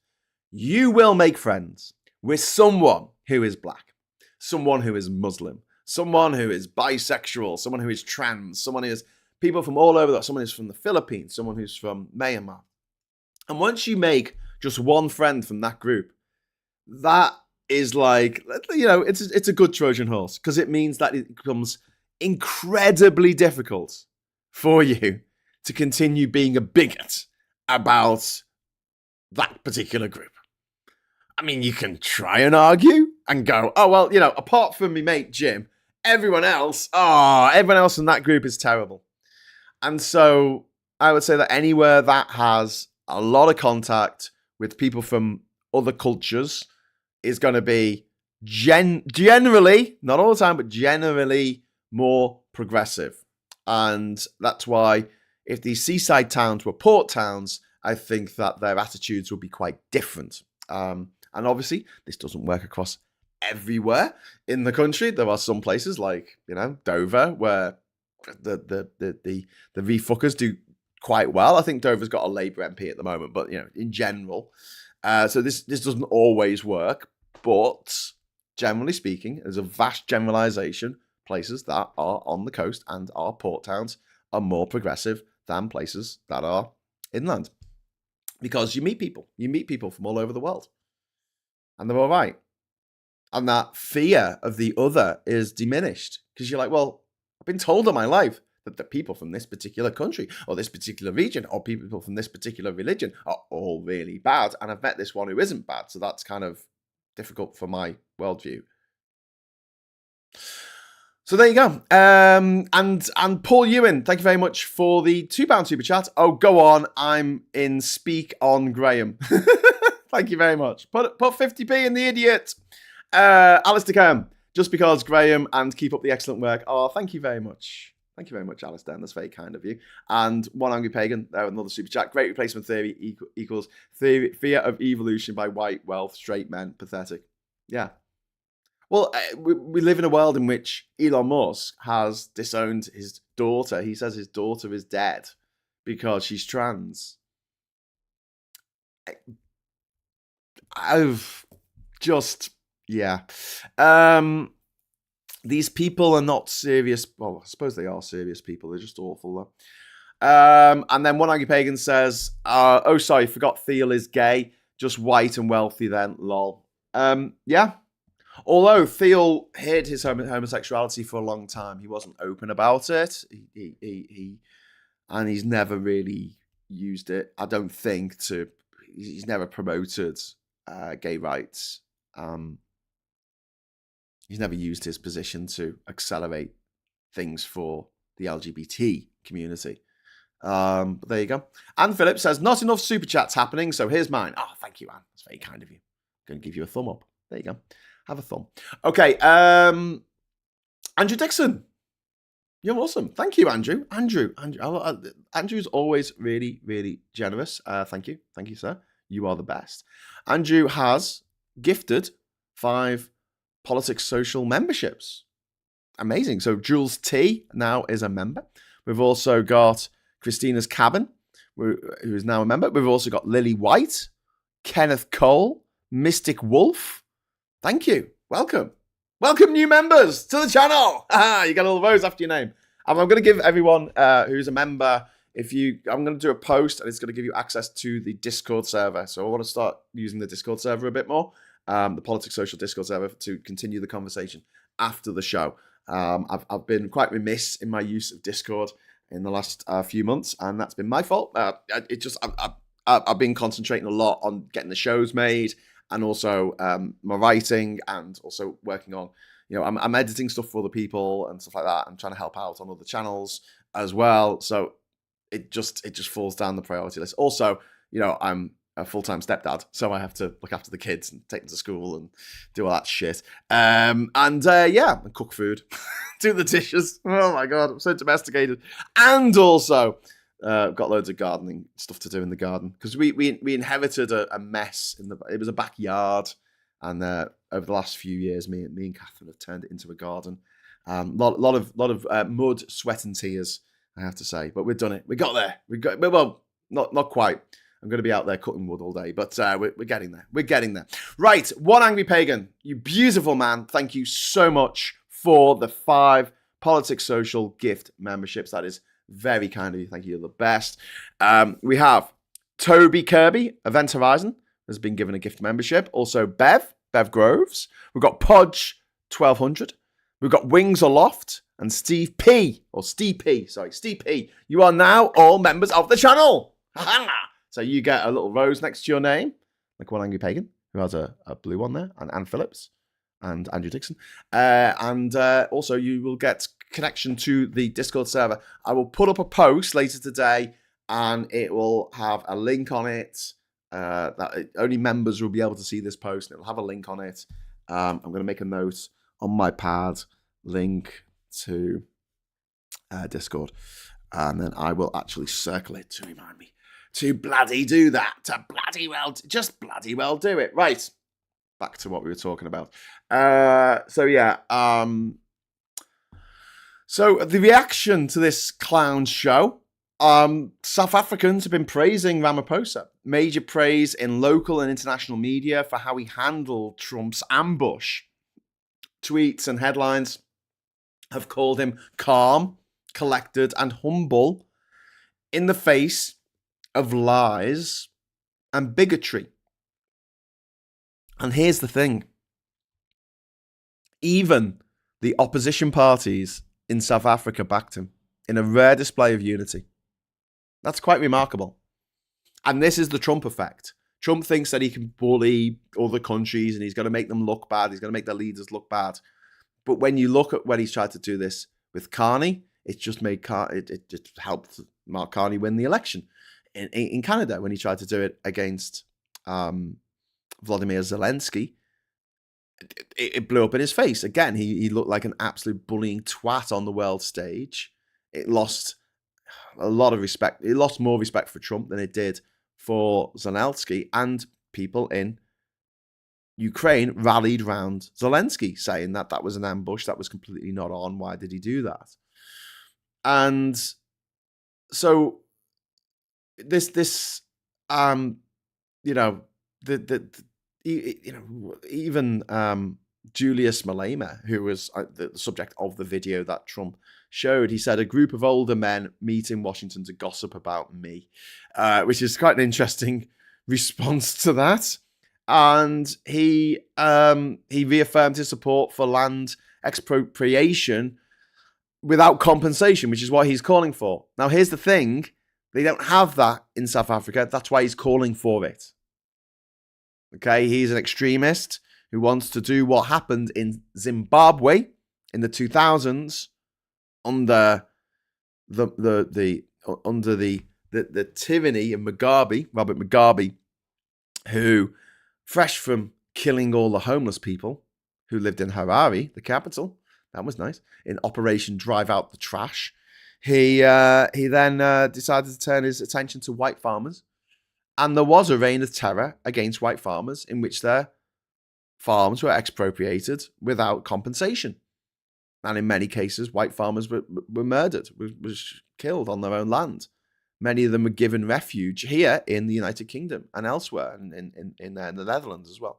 you will make friends with someone who is black, someone who is Muslim, someone who is bisexual, someone who is trans, someone who is people from all over, someone who's from the Philippines, someone who's from Myanmar. And once you make just one friend from that group, that is like, it's a good Trojan horse, because it means that it becomes incredibly difficult for you to continue being a bigot about that particular group. I mean, you can try and argue and go, oh, well, apart from me mate Jim, everyone else in that group is terrible. And so I would say that anywhere that has a lot of contact with people from other cultures is going to be generally, not all the time, but generally more progressive. And that's why if these seaside towns were port towns, I think that their attitudes would be quite different. And obviously, this doesn't work across everywhere in the country. There are some places like, Dover, where the refuckers do quite well. I think Dover's got a Labour MP at the moment, but in general, so this doesn't always work. But generally speaking, there's a vast generalisation. Places that are on the coast and are port towns are more progressive than places that are inland, because you meet people from all over the world, and they're all right. And that fear of the other is diminished because you're like, well, I've been told all my life that the people from this particular country or this particular region or people from this particular religion are all really bad. And I've met this one who isn't bad. So that's kind of difficult for my worldview. So there you go. And Paul Ewan, thank you very much for the £2 super chat. Oh, go on. I'm in speak on Graham. Thank you very much. Put 50p in the idiot. Alistair Kern, just because Graham, and keep up the excellent work. Oh, thank you very much. Thank you very much, Alistair. That's very kind of you. And One Angry Pagan, another super chat. Great replacement theory equals fear of evolution by white, wealth, straight men. Pathetic. Yeah. Well, we live in a world in which Elon Musk has disowned his daughter. He says his daughter is dead because she's trans. I've just, yeah. These people are not serious. Well, I suppose they are serious people. They're just awful, though. And then One Angry Pagan says, oh, sorry, forgot Thiel is gay. Just white and wealthy then, lol. Yeah. Although Thiel hid his homosexuality for a long time, he wasn't open about it. And he's never really used it, I don't think, he's never promoted gay rights. He's never used his position to accelerate things for the LGBT community. But there you go. Anne Phillips says, not enough super chats happening, so here's mine. Oh, thank you, Anne. That's very kind of you. I'm going to give you a thumb up. There you go. Have a thumb. Okay. Andrew Dixon. You're awesome. Thank you, Andrew. Andrew's always really, really generous. Thank you. Thank you, sir. You are the best. Andrew has gifted 5 Politics Social memberships. Amazing. So Jules T now is a member. We've also got Christina's Cabin, who is now a member. We've also got Lily White, Kenneth Cole, Mystic Wolf. Thank you. Welcome. Welcome, new members to the channel. You got all those after your name. And I'm going to give everyone who's a member, I'm going to do a post and it's going to give you access to the Discord server. So I want to start using the Discord server a bit more, the Politics Social Discord server, to continue the conversation after the show. I've been quite remiss in my use of Discord in the last few months, and that's been my fault. I've been concentrating a lot on getting the shows made, and also my writing, and also working on, I'm editing stuff for other people and stuff like that. I'm trying to help out on other channels as well. So it just falls down the priority list. Also, I'm a full-time stepdad, so I have to look after the kids and take them to school and do all that shit. And cook food, do the dishes. Oh my God, I'm so domesticated. And also, got loads of gardening stuff to do in the garden, because we inherited a mess it was a backyard, and over the last few years, me and Catherine have turned it into a garden. Lot of mud, sweat, and tears, I have to say, but we've done it. We got there. Not quite. I'm going to be out there cutting wood all day, but we're getting there. We're getting there. Right, One Angry Pagan, you beautiful man. Thank you so much for the 5 Politics Social gift memberships. That is very kind of you. Thank you. You're the best. We have Toby Kirby, Event Horizon, has been given a gift membership. Also Bev Groves. We've got Podge 1200. We've got Wings Aloft and Steve P. You are now all members of the channel. So you get a little rose next to your name, like One Angry Pagan, who has a blue one there, and Anne Phillips and Andrew Dixon. And also you will get connection to the Discord server. I will put up a post later today, and it will have a link on it. That only members will be able to see this post, and it'll have a link on it. I'm going to make a note on my pad, link to Discord, and then I will actually circle it to remind me to bloody do that, to bloody well do it. Right, back to what we were talking about. So the reaction to this clown show South Africans have been praising Ramaphosa. Major praise in local and international media for how he handled Trump's ambush. Tweets and headlines have called him calm, collected, and humble in the face of lies and bigotry. And here's the thing. Even the opposition parties in South Africa backed him in a rare display of unity. That's quite remarkable. And this is the Trump effect. Trump thinks that he can bully other countries and he's going to make them look bad. He's going to make their leaders look bad. But when you look at when he's tried to do this with Carney, it just helped Mark Carney win the election. In Canada, when he tried to do it against Vladimir Zelensky, it blew up in his face. Again, he looked like an absolute bullying twat on the world stage. It lost a lot of respect. It lost more respect for Trump than it did for Zelensky, and people in Ukraine rallied round Zelensky, saying that that was an ambush, that was completely not on. Why did he do that? And so even Julius Malema, who was the subject of the video that Trump showed, he said, a group of older men meet in Washington to gossip about me, which is quite an interesting response to that. And he reaffirmed his support for land expropriation without compensation, which is what he's calling for. Now, here's the thing. They don't have that in South Africa. That's why he's calling for it. Okay, he's an extremist who wants to do what happened in Zimbabwe in the 2000s under the tyranny of Robert Mugabe, who, fresh from killing all the homeless people who lived in Harare, the capital, that was nice, in Operation Drive Out the Trash, he then decided to turn his attention to white farmers. And there was a reign of terror against white farmers in which their farms were expropriated without compensation. And in many cases, white farmers were murdered, was killed on their own land. Many of them were given refuge here in the United Kingdom and elsewhere, in the Netherlands as well.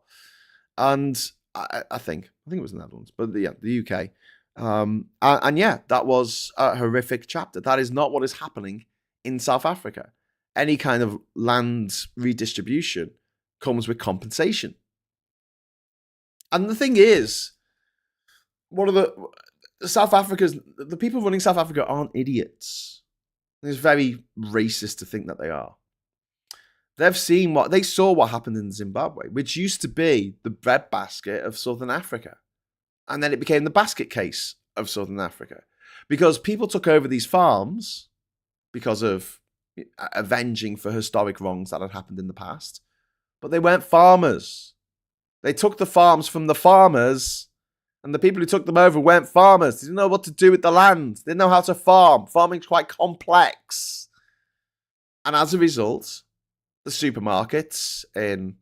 And I think it was the Netherlands, but the UK. That was a horrific chapter. That is not what is happening in South Africa. Any kind of land redistribution comes with compensation. And the thing is, the people running South Africa aren't idiots. It's very racist to think that they are. They saw what happened in Zimbabwe, which used to be the breadbasket of Southern Africa. And then it became the basket case of Southern Africa. Because people took over these farms because of avenging for historic wrongs that had happened in the past. But they weren't farmers. They took the farms from the farmers, and the people who took them over weren't farmers. They didn't know what to do with the land. They didn't know how to farm. Farming's quite complex. And as a result, the supermarkets in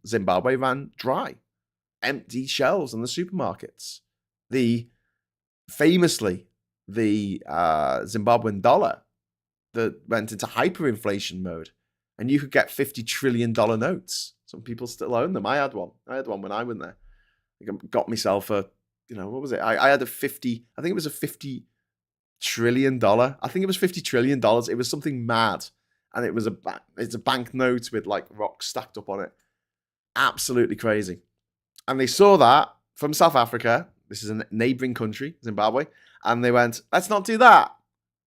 Zimbabwe ran dry. Empty shelves in the supermarkets. Famously, the Zimbabwean dollar that went into hyperinflation mode, and you could get $50 trillion notes. Some people still own them. I had one when I went there. I got myself what was it? I had I think it was a $50 trillion. I think it was $50 trillion. It was something mad. And it's a banknote with like rocks stacked up on it. Absolutely crazy. And they saw that from South Africa. This is a neighboring country, Zimbabwe. And they went, let's not do that.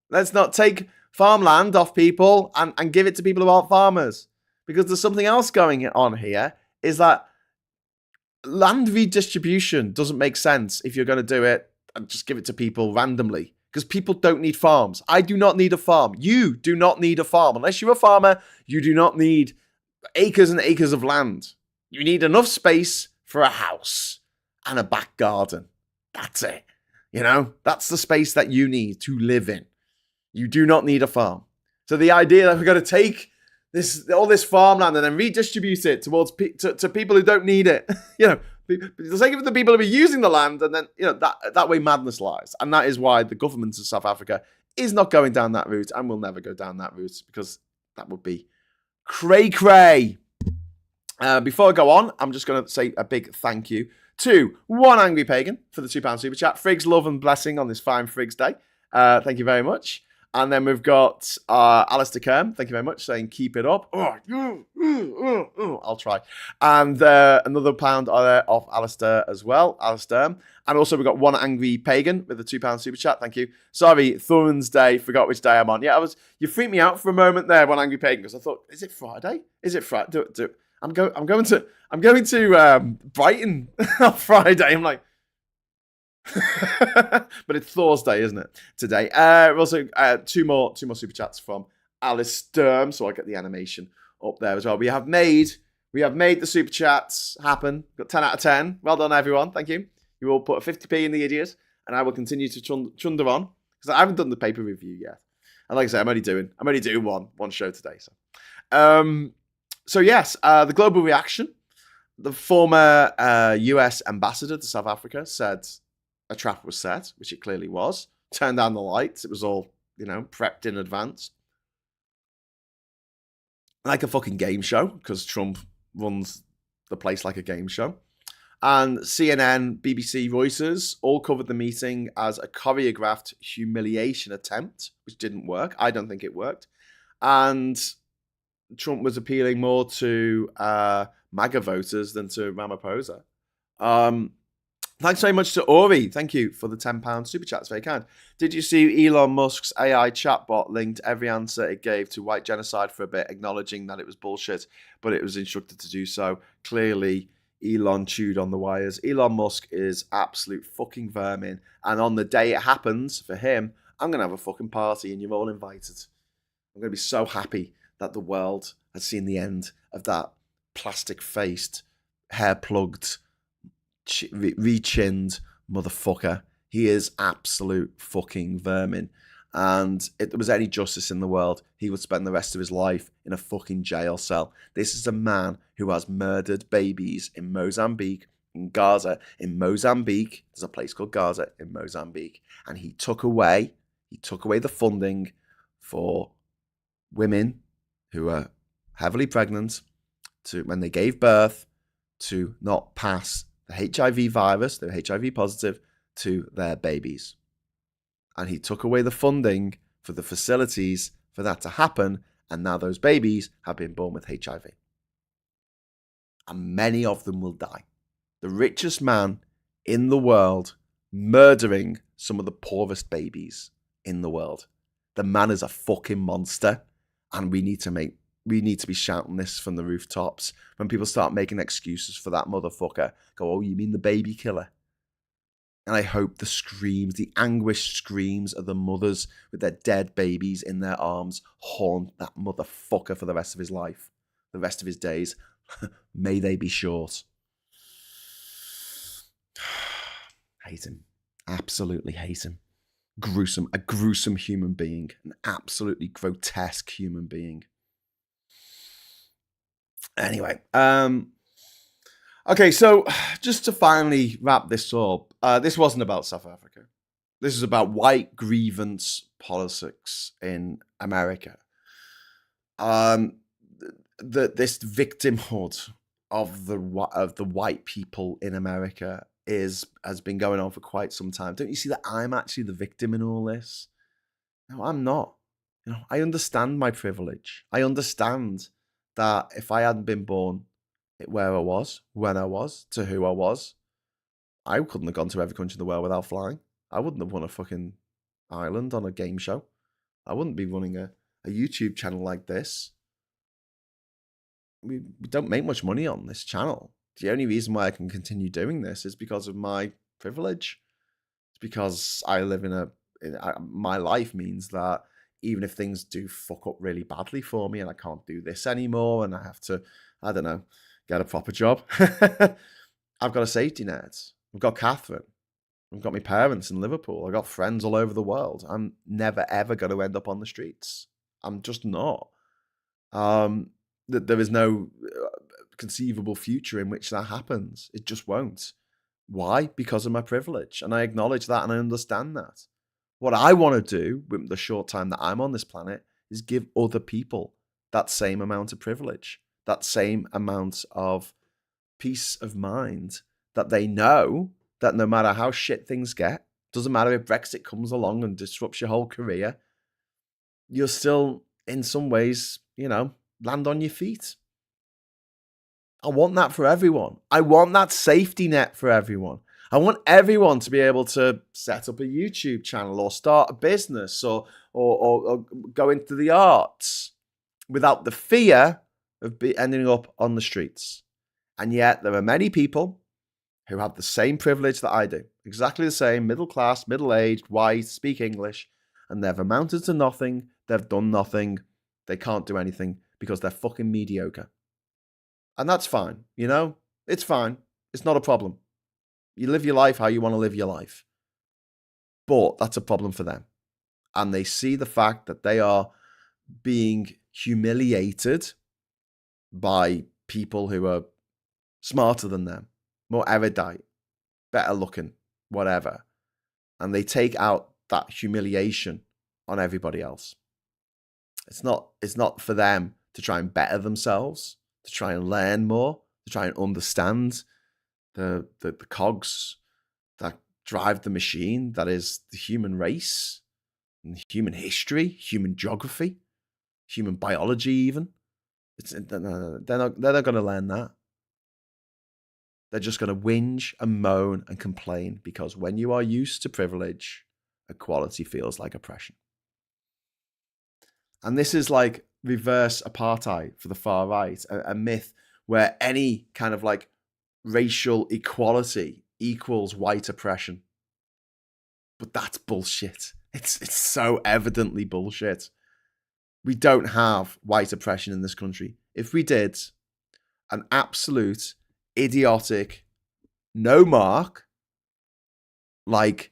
Let's not take farmland off people and give it to people who aren't farmers. Because there's something else going on here, is that land redistribution doesn't make sense if you're going to do it and just give it to people randomly. Because people don't need farms. I do not need a farm. You do not need a farm. Unless you're a farmer, you do not need acres and acres of land. You need enough space for a house and a back garden. That's it. That's the space that you need to live in. You do not need a farm. So the idea that we're going to take all this farmland and then redistribute it towards to people who don't need it, the sake of the people who are using the land, and then that way madness lies. And that is why the government of South Africa is not going down that route and will never go down that route because that would be cray-cray. Before I go on, I'm just going to say a big thank you to One Angry Pagan for the £2 super chat. Friggs, love and blessing on this fine Friggs day. Thank you very much. And then we've got Alistair Kerm, thank you very much, saying keep it up. I'll try. And another pound off Alistair as well, Alistair. And also we've got One Angry Pagan with the £2 super chat, thank you. Sorry, Thorns Day, forgot which day I'm on. Yeah, you freaked me out for a moment there, One Angry Pagan, because I thought, is it Friday? Is it Friday? Do it. I'm going to Brighton on Friday. I'm like, but it's Thursday, isn't it? Today. We've also two more super chats from Alice Sturm, so I get the animation up there as well. We have made the super chats happen. Got 10 out of 10. Well done, everyone. Thank you. You all put a 50p in the idiot, and I will continue to chunder on because I haven't done the paper review yet. And like I say, I'm only doing one show today. So yes, the global reaction. The former US ambassador to South Africa said a trap was set, which it clearly was. Turned down the lights. It was all, prepped in advance. Like a fucking game show, because Trump runs the place like a game show. And CNN, BBC, Reuters all covered the meeting as a choreographed humiliation attempt, which didn't work. I don't think it worked. And Trump was appealing more to MAGA voters than to Ramaphosa. Thanks very much to Ori. Thank you for the £10 super chat. It's very kind. Did you see Elon Musk's AI chatbot linked every answer it gave to white genocide for a bit, acknowledging that it was bullshit, but it was instructed to do so? Clearly, Elon chewed on the wires. Elon Musk is absolute fucking vermin. And on the day it happens for him, I'm going to have a fucking party and you're all invited. I'm going to be so happy that the world has seen the end of that plastic-faced, hair-plugged, re-chinned motherfucker. He is absolute fucking vermin. And if there was any justice in the world, he would spend the rest of his life in a fucking jail cell. This is a man who has murdered babies in Mozambique, in Gaza. In Mozambique, there's a place called Gaza in Mozambique. And he took away the funding for women who are heavily pregnant to, when they gave birth, to not pass the HIV virus, they're HIV positive, to their babies. And he took away the funding for the facilities for that to happen, and now those babies have been born with HIV. And many of them will die. The richest man in the world murdering some of the poorest babies in the world. The man is a fucking monster, and we need to be shouting this from the rooftops. When people start making excuses for that motherfucker, go, oh, you mean the baby killer? And I hope the anguished screams of the mothers with their dead babies in their arms haunt that motherfucker for the rest of his life, the rest of his days. May they be short. Hate him. Absolutely hate him. A gruesome human being. An absolutely grotesque human being. Anyway, okay, so just to finally wrap this up, this wasn't about South Africa. This is about white grievance politics in America. This victimhood of the white people in America has been going on for quite some time. Don't you see that I'm actually the victim in all this? No, I'm not. I understand my privilege. I understand that if I hadn't been born where I was, when I was, to who I was, I couldn't have gone to every country in the world without flying. I wouldn't have won a fucking island on a game show. I wouldn't be running a YouTube channel like this. We don't make much money on this channel. The only reason why I can continue doing this is because of my privilege. It's because I live my life means that even if things do fuck up really badly for me and I can't do this anymore and I have to, I don't know, get a proper job, I've got a safety net. I've got Catherine. I've got my parents in Liverpool. I've got friends all over the world. I'm never, ever going to end up on the streets. I'm just not. There is no conceivable future in which that happens. It just won't. Why? Because of my privilege. And I acknowledge that and I understand that. What I want to do with the short time that I'm on this planet is give other people that same amount of privilege, that same amount of peace of mind, that they know that no matter how shit things get, doesn't matter if Brexit comes along and disrupts your whole career, you'll still, in some ways, land on your feet. I want that for everyone. I want that safety net for everyone. I want everyone to be able to set up a YouTube channel or start a business or go into the arts without the fear of ending up on the streets. And yet there are many people who have the same privilege that I do. Exactly the same, middle class, middle-aged, white, speak English, and they've amounted to nothing, they've done nothing, they can't do anything because they're fucking mediocre. And that's fine, It's fine. It's not a problem. You live your life how you want to live your life. But that's a problem for them. And they see the fact that they are being humiliated by people who are smarter than them, more erudite, better looking, whatever. And they take out that humiliation on everybody else. It's not for them to try and better themselves, to try and learn more, to try and understand the cogs that drive the machine that is the human race, and human history, human geography, human biology even. They're not going to learn that. They're just going to whinge and moan and complain because when you are used to privilege, equality feels like oppression. And this is like reverse apartheid for the far right, a myth where any kind of like racial equality equals white oppression. But that's bullshit. It's so evidently bullshit. We don't have white oppression in this country. If we did, an absolute idiotic no mark like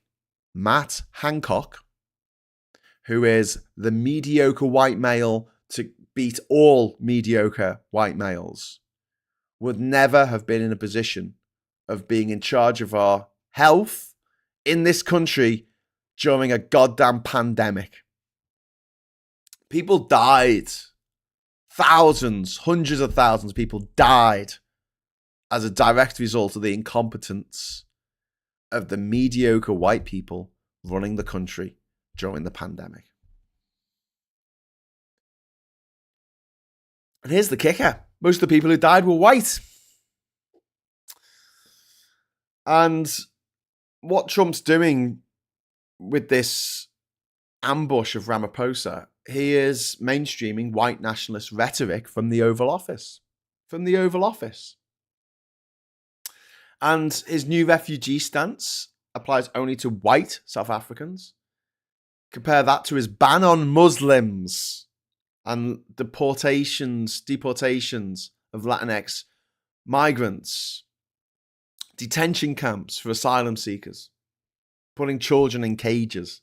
Matt Hancock, who is the mediocre white male to beat all mediocre white males, would never have been in a position of being in charge of our health in this country during a goddamn pandemic. People died. Thousands, hundreds of thousands of people died as a direct result of the incompetence of the mediocre white people running the country during the pandemic. And here's the kicker. Most of the people who died were white. And what Trump's doing with this ambush of Ramaphosa, he is mainstreaming white nationalist rhetoric from the Oval Office. From the Oval Office. And his new refugee stance applies only to white South Africans. Compare that to his ban on Muslims and deportations of Latinx migrants, detention camps for asylum seekers, putting children in cages.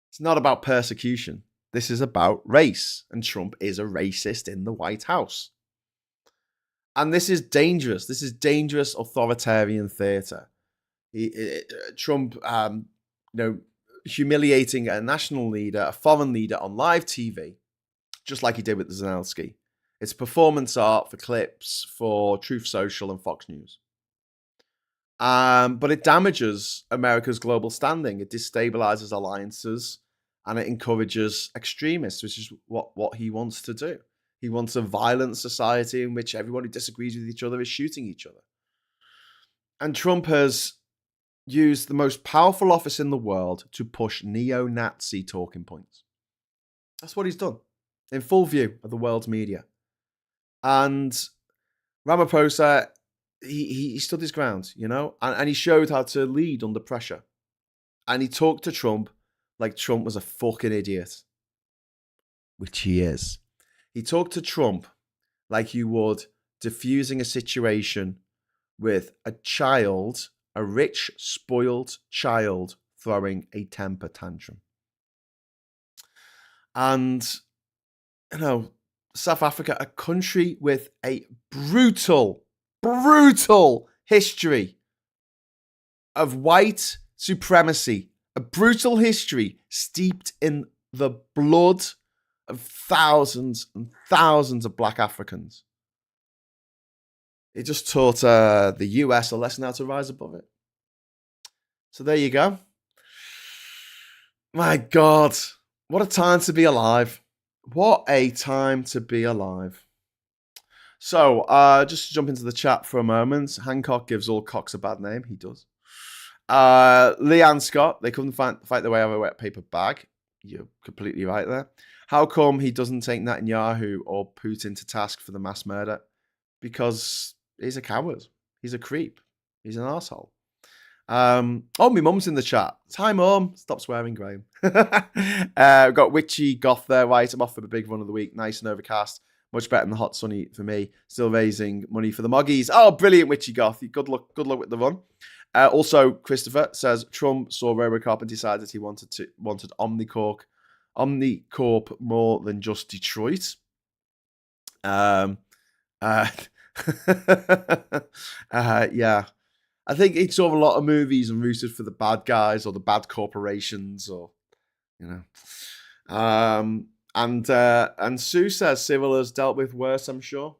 It's not about persecution. This is about race, and Trump is a racist in the White House. And this is dangerous. This is dangerous authoritarian theater. Trump, humiliating a national leader, a foreign leader on live TV, just like he did with Zelensky. It's performance art for clips for Truth Social and Fox News. But it damages America's global standing. It destabilizes alliances and it encourages extremists, which is what he wants to do. He wants a violent society in which everyone who disagrees with each other is shooting each other. And Trump has used the most powerful office in the world to push neo-Nazi talking points. That's what he's done, in full view of the world's media. And Ramaphosa, he stood his ground, and he showed how to lead under pressure. And he talked to Trump like Trump was a fucking idiot, which he is. He talked to Trump like you would diffusing a situation with a child, a rich, spoiled child throwing a temper tantrum. And, South Africa, a country with a brutal history of white supremacy, A brutal history steeped in the blood of thousands and thousands of black Africans. It just taught the US a lesson how to rise above it. So there you go. My God, what a time to be alive. What a time to be alive. So, just to jump into the chat for a moment. Hancock gives all cocks a bad name. He does. Leanne Scott, they couldn't fight their way out of a wet paper bag. You're completely right there. How come he doesn't take Netanyahu or Putin to task for the mass murder? Because he's a coward. He's a creep. He's an arsehole. My mum's in the chat. Hi, Mum. Stop swearing, Graham. We've got Witchy Goth there, right? I'm off for the big run of the week. Nice and overcast. Much better than the hot sunny for me. Still raising money for the Moggies. Oh, brilliant, Witchy Goth. Good luck with the run. Also, Christopher says Trump saw Robocop and decided he wanted Omnicorp more than just Detroit. Yeah. I think he saw a lot of movies and rooted for the bad guys or the bad corporations, or and Sue says Cyril has dealt with worse, I'm sure.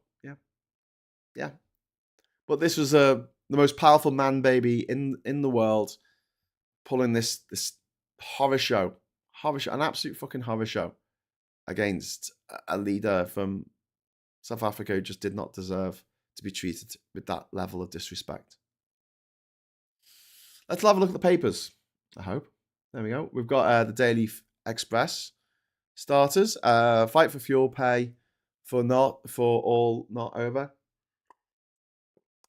Yeah. But this was the most powerful man baby in the world, pulling this horror show, an absolute fucking horror show against a leader from South Africa who just did not deserve to be treated with that level of disrespect. Let's have a look at the papers, I hope. There we go. We've got the Daily Express starters. Fight for fuel pay for all not over.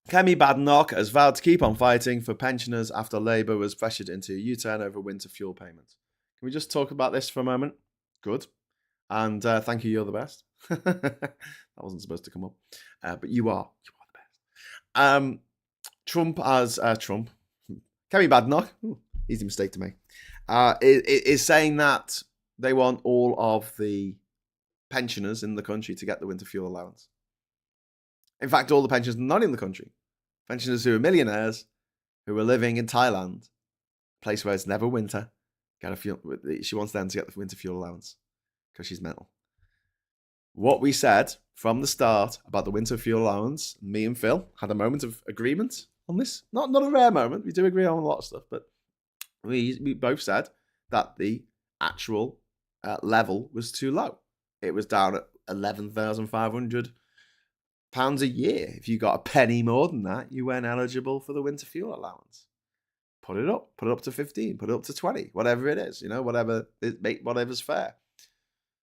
Kemi Badenoch has vowed to keep on fighting for pensioners after Labour was pressured into a U-turn over winter fuel payments. Can we just talk about this for a moment? Good. And thank you, you're the best. That wasn't supposed to come up. But you are the best. Trump. Kemi Badenoch, easy mistake to make, is saying that they want all of the pensioners in the country to get the winter fuel allowance. In fact, all the pensioners not in the country. Pensioners who are millionaires, who are living in Thailand, a place where it's never winter, she wants them to get the winter fuel allowance because she's mental. What we said from the start about the winter fuel allowance, me and Phil had a moment of agreement on this. Not a rare moment. We do agree on a lot of stuff, but we both said that the actual level was too low. It was down at £11,500 a year. If you got a penny more than that, you weren't eligible for the winter fuel allowance. Put it up to 15, put it up to 20, whatever it is, whatever's fair.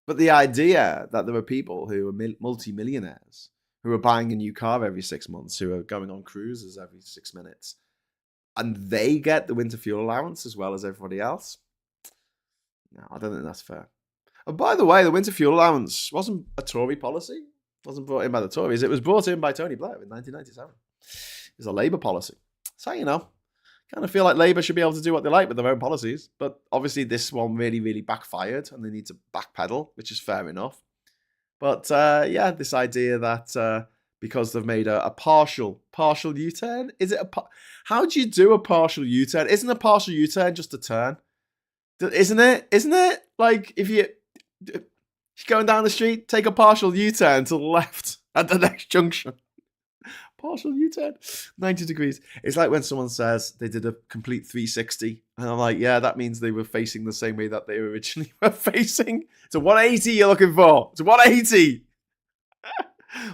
But the idea that there are people who are multi-millionaires who are buying a new car every 6 months, who are going on cruises every 6 minutes, and they get the winter fuel allowance as well as everybody else, no, I don't think that's fair. And by the way, the winter fuel allowance wasn't a Tory policy. It wasn't brought in by the Tories. It was brought in by Tony Blair in 1997. It was a Labour policy. So, kind of feel like Labour should be able to do what they like with their own policies. But obviously this one really, really backfired and they need to backpedal, which is fair enough. But this idea that because they've made a partial U-turn, how do you do a partial U-turn? Isn't a partial U-turn just a turn? Isn't it? Like if you're going down the street, take a partial U-turn to the left at the next junction. Partial U-turn, 90 degrees. It's like when someone says they did a complete 360, and I'm like, yeah, that means they were facing the same way that they originally were facing. It's a 180 you're looking for. It's a 180.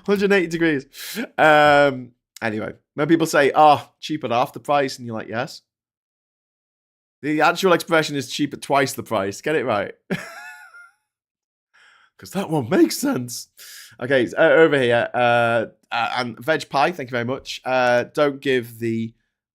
180 degrees. Anyway, when people say, cheap at half the price, and you're like, yes. The actual expression is cheap at twice the price. Get it right. Because that one makes sense. Okay, over here. And Veg Pie, thank you very much. Don't give the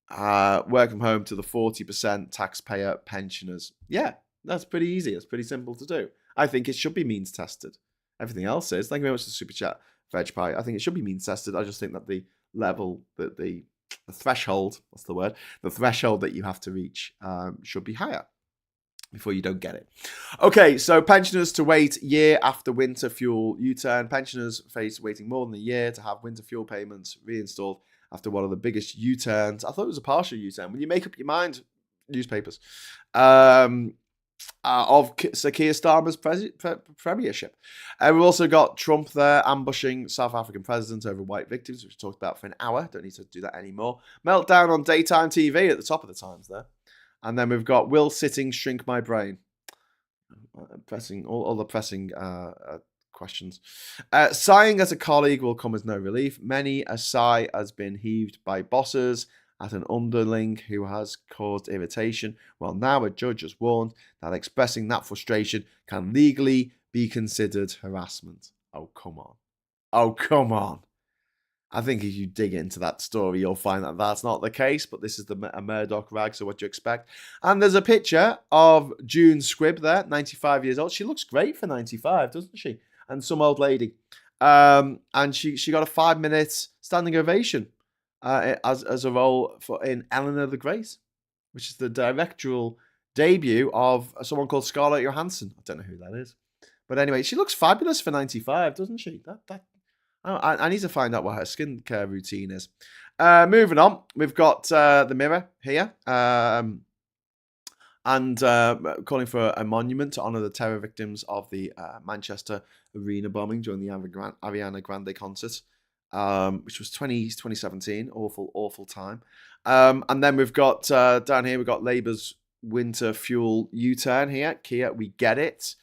work from home to the 40% taxpayer pensioners. Yeah, that's pretty easy. That's pretty simple to do. I think it should be means tested. Everything else is. Thank you very much for the super chat, Veg Pie. I think it should be means tested. I just think that the level, that the threshold, what's the word? The threshold that you have to reach should be higher before you don't get it. Okay, so pensioners to wait year after winter fuel U-turn. Pensioners face waiting more than a year to have winter fuel payments reinstalled after one of the biggest U-turns. I thought it was a partial U-turn. When you make up your mind, newspapers, of Sir Keir Starmer's premiership. We've also got Trump there ambushing South African president over white victims, which we talked about for an hour. Don't need to do that anymore. Meltdown on daytime TV at the top of the Times there. And then we've got Will Sitting Shrink My Brain. Pressing all the pressing questions. Sighing as a colleague will come as no relief. Many a sigh has been heaved by bosses at an underling who has caused irritation. Well, now a judge has warned that expressing that frustration can legally be considered harassment. Oh, come on. Oh, come on. I think if you dig into that story, you'll find that that's not the case, but this is a Murdoch rag, so what do you expect? And there's a picture of June Squibb there, 95 years old. She looks great for 95, doesn't she? And some old lady. And she got a 5-minute standing ovation as a role in Eleanor the Great, which is the directorial debut of someone called Scarlett Johansson. I don't know who that is. But anyway, she looks fabulous for 95, doesn't she? I need to find out what her skincare routine is. Moving on, we've got the Mirror here. And calling for a monument to honour the terror victims of the Manchester Arena bombing during the Ariana Grande concert, which was 2017. Awful time. And then we've got down here, we've got Labour's winter fuel U-turn here. Kia, we get it.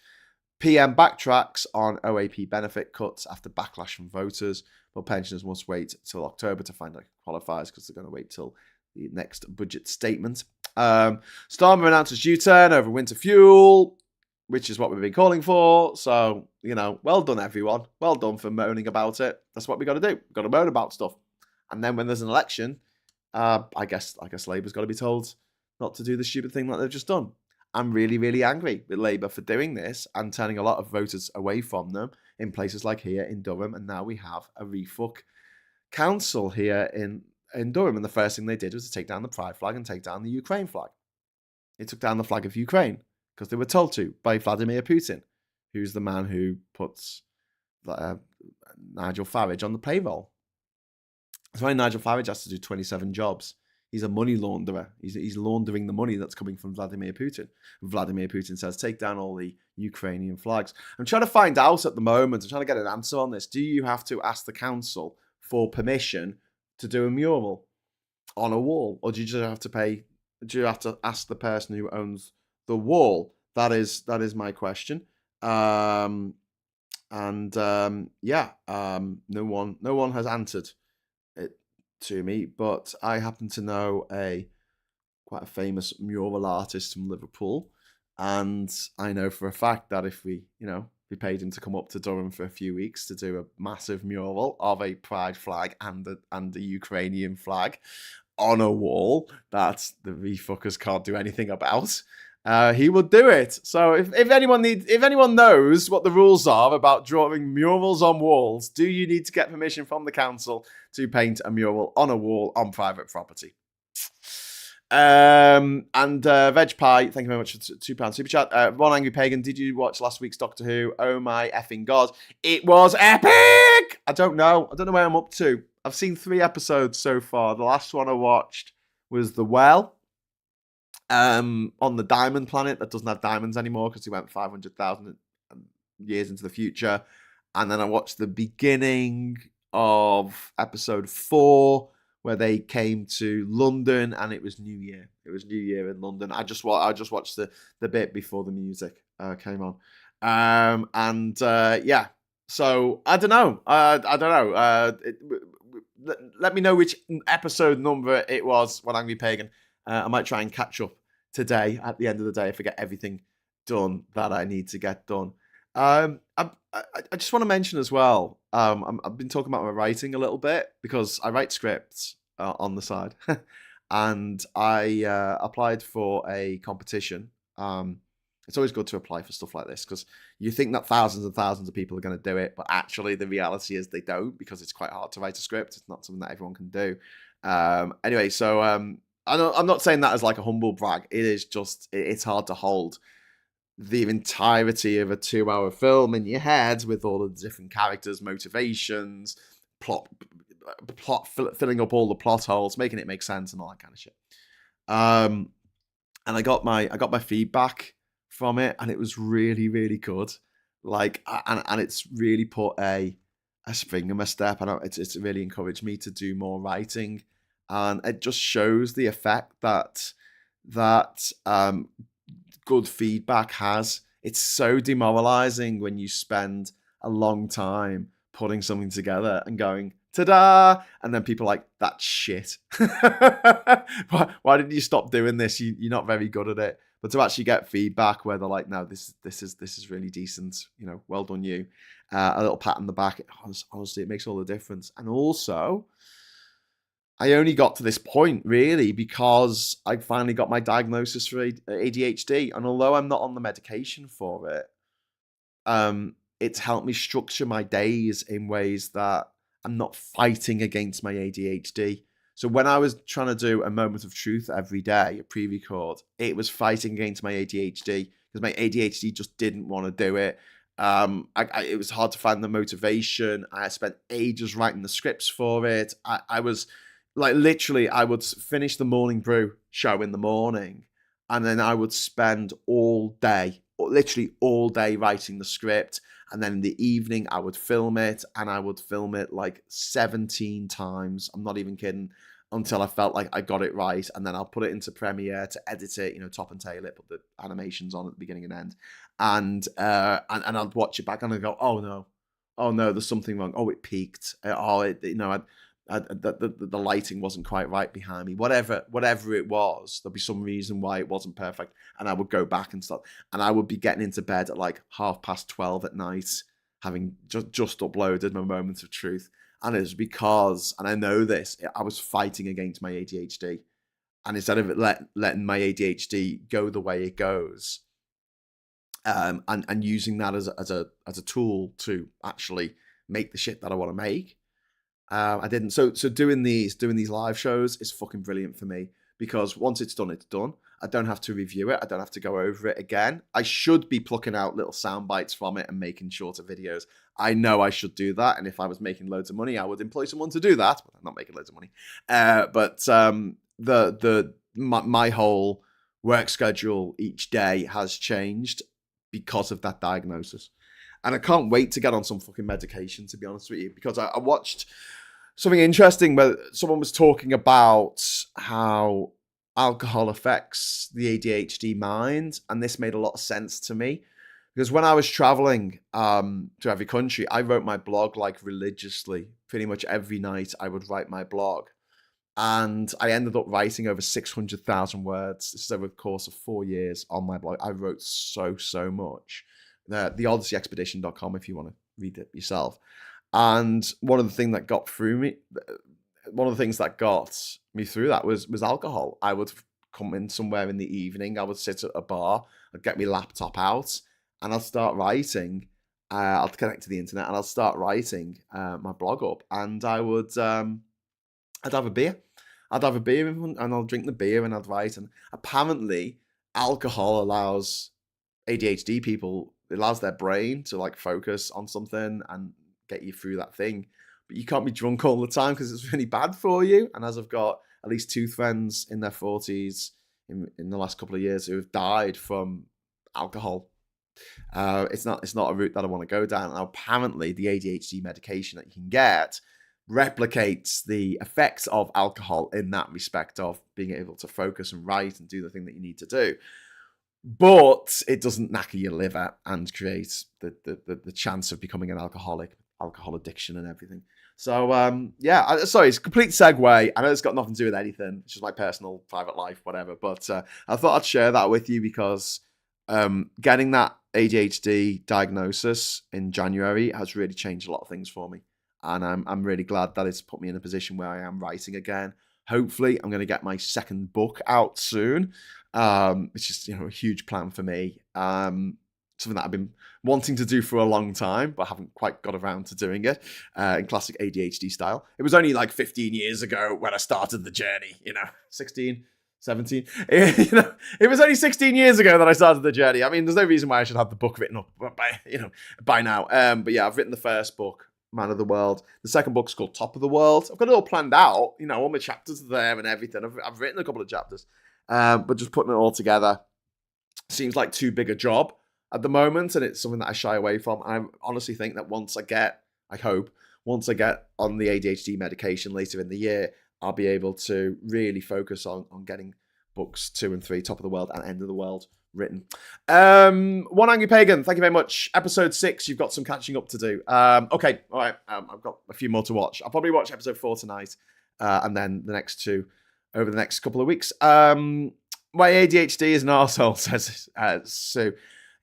PM backtracks on OAP benefit cuts after backlash from voters, but pensioners must wait till October to find out qualifiers because they're going to wait till the next budget statement. Starmer announces U-turn over winter fuel, which is what we've been calling for. So, well done, everyone. Well done for moaning about it. That's what we got to do. We've got to moan about stuff. And then when there's an election, I guess Labour's got to be told not to do the stupid thing that they've just done. I'm really, really angry with Labour for doing this and turning a lot of voters away from them in places like here in Durham. And now we have a refuck council here in Durham. And the first thing they did was to take down the pride flag and take down the Ukraine flag. They took down the flag of Ukraine because they were told to by Vladimir Putin, who's the man who puts Nigel Farage on the payroll. That's why Nigel Farage has to do 27 jobs. He's a money launderer. He's laundering the money that's coming from Vladimir Putin. Vladimir Putin says, take down all the Ukrainian flags. I'm trying to find out at the moment. I'm trying to get an answer on this. Do you have to ask the council for permission to do a mural on a wall? Or do you just have to pay? Do you have to ask the person who owns the wall? That is my question. No one has answered it to me, but I happen to know quite a famous mural artist from Liverpool, and I know for a fact that if we paid him to come up to Durham for a few weeks to do a massive mural of a pride flag and the Ukrainian flag on a wall that the refuckers can't do anything about, he would do it. So if anyone knows what the rules are about drawing murals on walls, do you need to get permission from the council to paint a mural on a wall on private property? Veg Pie, thank you very much for £2 super chat. One Angry Pagan, did you watch last week's Doctor Who? Oh my effing god, it was epic! I don't know where I'm up to. I've seen 3 episodes so far. The last one I watched was The Well, on the Diamond Planet that doesn't have diamonds anymore because he went 500,000 years into the future. And then I watched the beginning of episode 4 where they came to London and it was New Year. It was New Year in London. I just watched the bit before the music came on. So I don't know. Let me know which episode number it was, One Angry Pagan. I might try and catch up today at the end of the day if I get everything done that I need to get done. I just want to mention as well, I've been talking about my writing a little bit because I write scripts on the side. And I applied for a competition. It's always good to apply for stuff like this because you think that thousands and thousands of people are going to do it, but actually the reality is they don't because it's quite hard to write a script. It's not something that everyone can do. Anyway, so I'm not saying that as like a humble brag. It is just, it's hard to hold the entirety of a 2-hour film in your head with all of the different characters, motivations, plot, filling up all the plot holes, making it make sense and all that kind of shit. and I got my feedback from it, and it was really, really good. Like, and it's really put a spring in my step, and it's really encouraged me to do more writing, and it just shows the effect that good feedback has. It's so demoralizing when you spend a long time putting something together and going, ta-da! And then people are like, that's shit. Why did you stop doing this? You're not very good at it. But to actually get feedback where they're like, no, this is really decent. You know, well done you. A little pat on the back. Honestly, it makes all the difference. And also, I only got to this point really because I finally got my diagnosis for ADHD. And although I'm not on the medication for it, it's helped me structure my days in ways that I'm not fighting against my ADHD. So when I was trying to do a moment of truth every day, a pre-record, it was fighting against my ADHD because my ADHD just didn't want to do it. It was hard to find the motivation. I spent ages writing the scripts for it. I was like, literally, I would finish the morning brew show in the morning, and then I would spend all day, literally all day, writing the script. And then in the evening, I would film it, and I would film it like 17 times. I'm not even kidding, until I felt like I got it right. And then I'll put it into Premiere to edit it, you know, top and tail it, put the animations on at the beginning and end. And I'd watch it back and I'd go, oh no, there's something wrong. Oh, it peaked. The lighting wasn't quite right behind me. Whatever it was, there'd be some reason why it wasn't perfect. And I would go back and stuff. And I would be getting into bed at like 12:30 at night, having just uploaded my moments of truth. And it was because, and I know this, I was fighting against my ADHD. And instead of letting my ADHD go the way it goes, and using that as a tool to actually make the shit that I want to make, I didn't. So doing these live shows is fucking brilliant for me, because once it's done, it's done. I don't have to review it. I don't have to go over it again. I should be plucking out little sound bites from it and making shorter videos. I know I should do that. And if I was making loads of money, I would employ someone to do that. But I'm not making loads of money. My whole work schedule each day has changed because of that diagnosis. And I can't wait to get on some fucking medication, to be honest with you, because I watched something interesting where someone was talking about how alcohol affects the ADHD mind. And this made a lot of sense to me, because when I was traveling to every country, I wrote my blog like religiously. Pretty much every night I would write my blog. And I ended up writing over 600,000 words. This is over the course of 4 years on my blog. I wrote so much. TheOdysseyExpedition.com if you want to read it yourself. And one of the things that got me through that was alcohol. I would come in somewhere in the evening. I would sit at a bar. I'd get my laptop out and I'll start writing. I'll connect to the internet and I'll start writing my blog up. And I would, I'd have a beer. I'd have a beer and I'll drink the beer and I'd write. And apparently, alcohol allows ADHD people, it allows their brain to like focus on something and get you through that thing. But you can't be drunk all the time because it's really bad for you. And as I've got at least 2 friends in their 40s in the last couple of years who have died from alcohol, it's not a route that I want to go down. And apparently, the ADHD medication that you can get replicates the effects of alcohol in that respect of being able to focus and write and do the thing that you need to do. But it doesn't knacker your liver and create the chance of becoming an alcoholic, alcohol addiction and everything. So, sorry, it's a complete segue. I know it's got nothing to do with anything. It's just my personal, private life, whatever. But I thought I'd share that with you because getting that ADHD diagnosis in January has really changed a lot of things for me. And I'm really glad that it's put me in a position where I am writing again. Hopefully, I'm going to get my second book out soon, which is a huge plan for me. Something that I've been wanting to do for a long time, but haven't quite got around to doing it in classic ADHD style. It was only like 15 years ago when I started the journey, 16, 17. It was only 16 years ago that I started the journey. I mean, there's no reason why I should have the book written up by now. But yeah, I've written the first book, Man of the World. The second book's called Top of the World. I've got it all planned out, all my chapters are there and everything. I've written a couple of chapters. But just putting it all together seems like too big a job at the moment, and it's something that I shy away from. I honestly think that once I get on the ADHD medication later in the year, I'll be able to really focus on getting books 2 and 3, Top of the World and End of the World, written. One Angry Pagan, thank you very much. Episode 6, you've got some catching up to do. Okay, all right. I've got a few more to watch. I'll probably watch episode 4 tonight, and then the next 2 over the next couple of weeks. My ADHD is an arsehole, says Sue.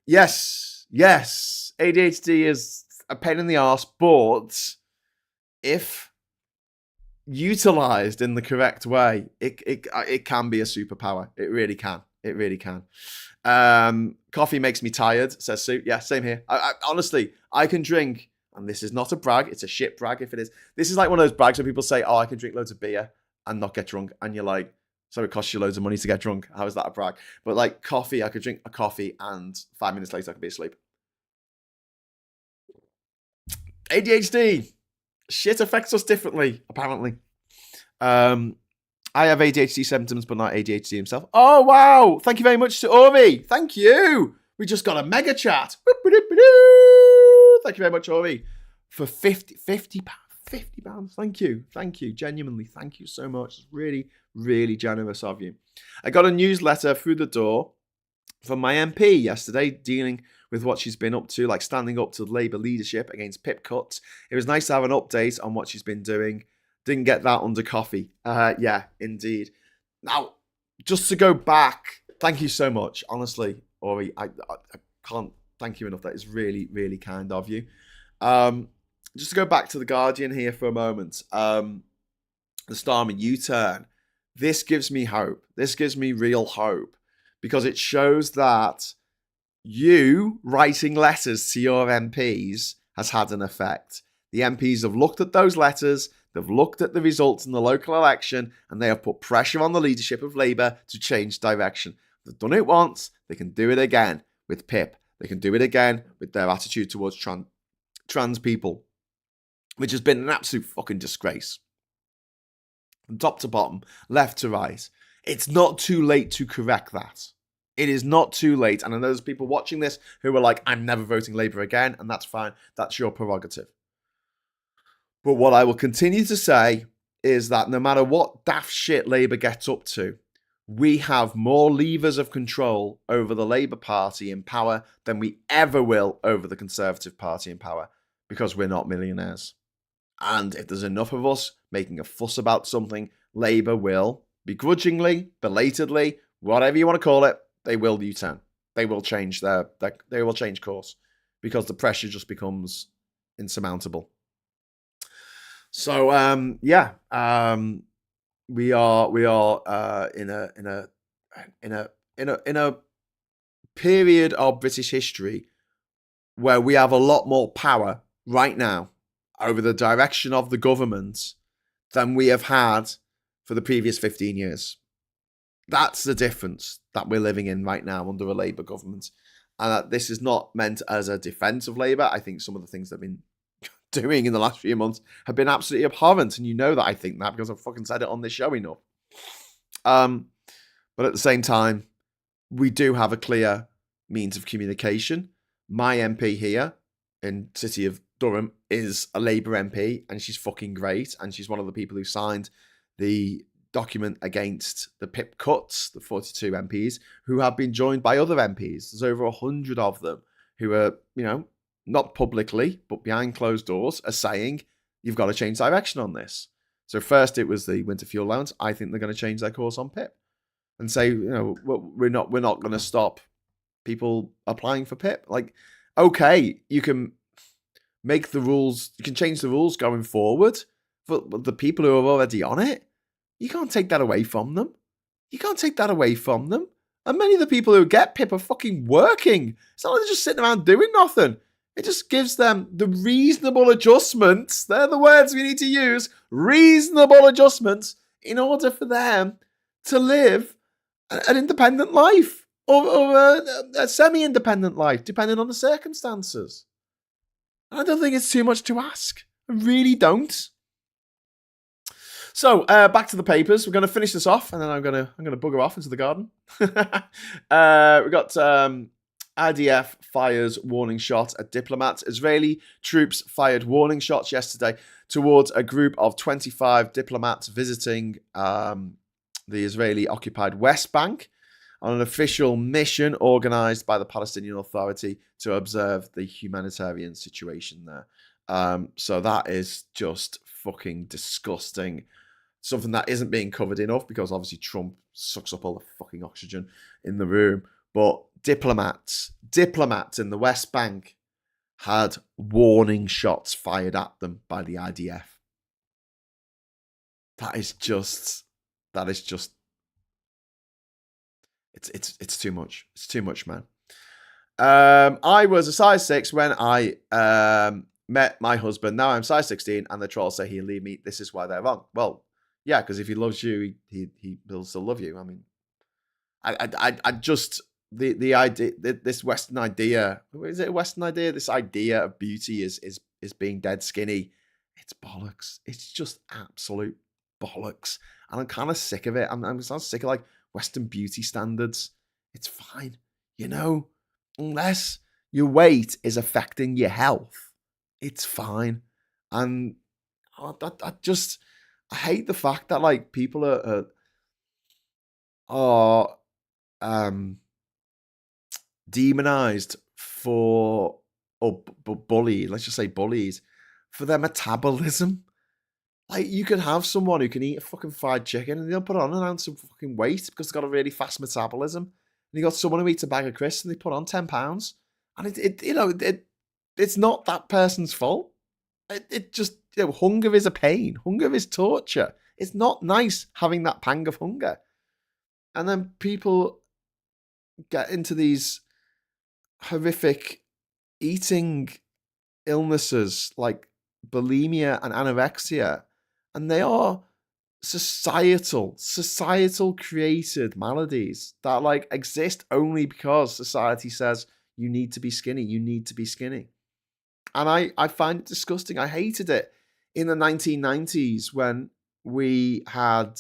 Yes, ADHD is a pain in the arse, but if utilized in the correct way, it can be a superpower. It really can. Coffee makes me tired, says Sue. Yeah, same here. I honestly, I can drink, and this is not a brag, it's a shit brag if it is. This is like one of those brags where people say, oh, I can drink loads of beer and not get drunk. And you're like, so it costs you loads of money to get drunk. How is that a brag? But like coffee, I could drink a coffee and 5 minutes later I could be asleep. ADHD. Shit affects us differently, apparently. I have ADHD symptoms, but not ADHD himself. Oh, wow. Thank you very much to Ori. Thank you. We just got a mega chat. Thank you very much, Ori, for 50 pounds. Thank you. Genuinely, thank you so much. It's really, really generous of you. I got a newsletter through the door from my MP yesterday dealing with what she's been up to, like standing up to Labour leadership against PIP cuts. It was nice to have an update on what she's been doing. Didn't get that under coffee. Yeah, indeed. Now, just to go back, thank you so much. Honestly, Ori, I can't thank you enough. That is really, really kind of you. Just to go back to The Guardian here for a moment. The Starmer U-turn. This gives me hope. This gives me real hope. Because it shows that you writing letters to your MPs has had an effect. The MPs have looked at those letters, they've looked at the results in the local election, and they have put pressure on the leadership of Labour to change direction. They've done it once, they can do it again with PIP. They can do it again with their attitude towards trans people, which has been an absolute fucking disgrace. From top to bottom, left to right. It's not too late to correct that. It is not too late. And I know there's people watching this who are like, I'm never voting Labour again, and that's fine. That's your prerogative. But what I will continue to say is that no matter what daft shit Labour gets up to, we have more levers of control over the Labour Party in power than we ever will over the Conservative Party in power, because we're not millionaires. And if there's enough of us making a fuss about something, Labour will, begrudgingly, belatedly, whatever you want to call it, they will U-turn. They will change they will change course, because the pressure just becomes insurmountable. So we are in a period of British history where we have a lot more power right now over the direction of the government than we have had for the previous 15 years. That's the difference that we're living in right now under a Labour government. And this is not meant as a defence of Labour. I think some of the things they've been doing in the last few months have been absolutely abhorrent. And you know that I think that because I've fucking said it on this show enough. But at the same time, we do have a clear means of communication. My MP here in City of Durham is a Labour MP, and she's fucking great. And she's one of the people who signed the document against the PIP cuts, the 42 MPs, who have been joined by other MPs. There's over 100 of them who are, not publicly, but behind closed doors, are saying, you've got to change direction on this. So first it was the winter fuel allowance. I think they're going to change their course on PIP and say, we're not going to stop people applying for PIP. Like, okay, you can make the rules, you can change the rules going forward, but the people who are already on it, you can't take that away from them. And many of the people who get PIP are fucking working. It's not like they're just sitting around doing nothing. It just gives them the reasonable adjustments. They're the words we need to use. Reasonable adjustments in order for them to live an independent life or a semi-independent life, depending on the circumstances. I don't think it's too much to ask. I really don't. So back to the papers. We're going to finish this off, and then I'm going to bugger off into the garden. We got IDF fires warning shot at diplomats. Israeli troops fired warning shots yesterday towards a group of 25 diplomats visiting the Israeli-occupied West Bank on an official mission organised by the Palestinian Authority to observe the humanitarian situation there. So that is just fucking disgusting. Something that isn't being covered enough because obviously Trump sucks up all the fucking oxygen in the room. But diplomats in the West Bank had warning shots fired at them by the IDF. That is just it's too much. It's too much, man. I was a size 6 when I met my husband. Now I'm size 16 and the trolls say he'll leave me. This is why they're wrong. Well, yeah, because if he loves you, he will still love you. I mean, I just the idea, this Western idea, is it a Western idea? This idea of beauty is being dead skinny. It's bollocks. It's just absolute bollocks, and I'm kind of sick of it. I'm sick of like Western beauty standards. It's fine, you know, unless your weight is affecting your health, it's fine. And I hate the fact that like people are demonized for, or bullied, let's just say bullied, for their metabolism. Like, you can have someone who can eat a fucking fried chicken and they'll put on an ounce of fucking weight because they've got a really fast metabolism. And you got someone who eats a bag of crisps and they put on 10 pounds. And it's not that person's fault. It just, hunger is a pain. Hunger is torture. It's not nice having that pang of hunger. And then people get into these horrific eating illnesses like bulimia and anorexia, and they are societal created maladies that like exist only because society says you need to be skinny. And I find it disgusting. I hated it in the 1990s when we had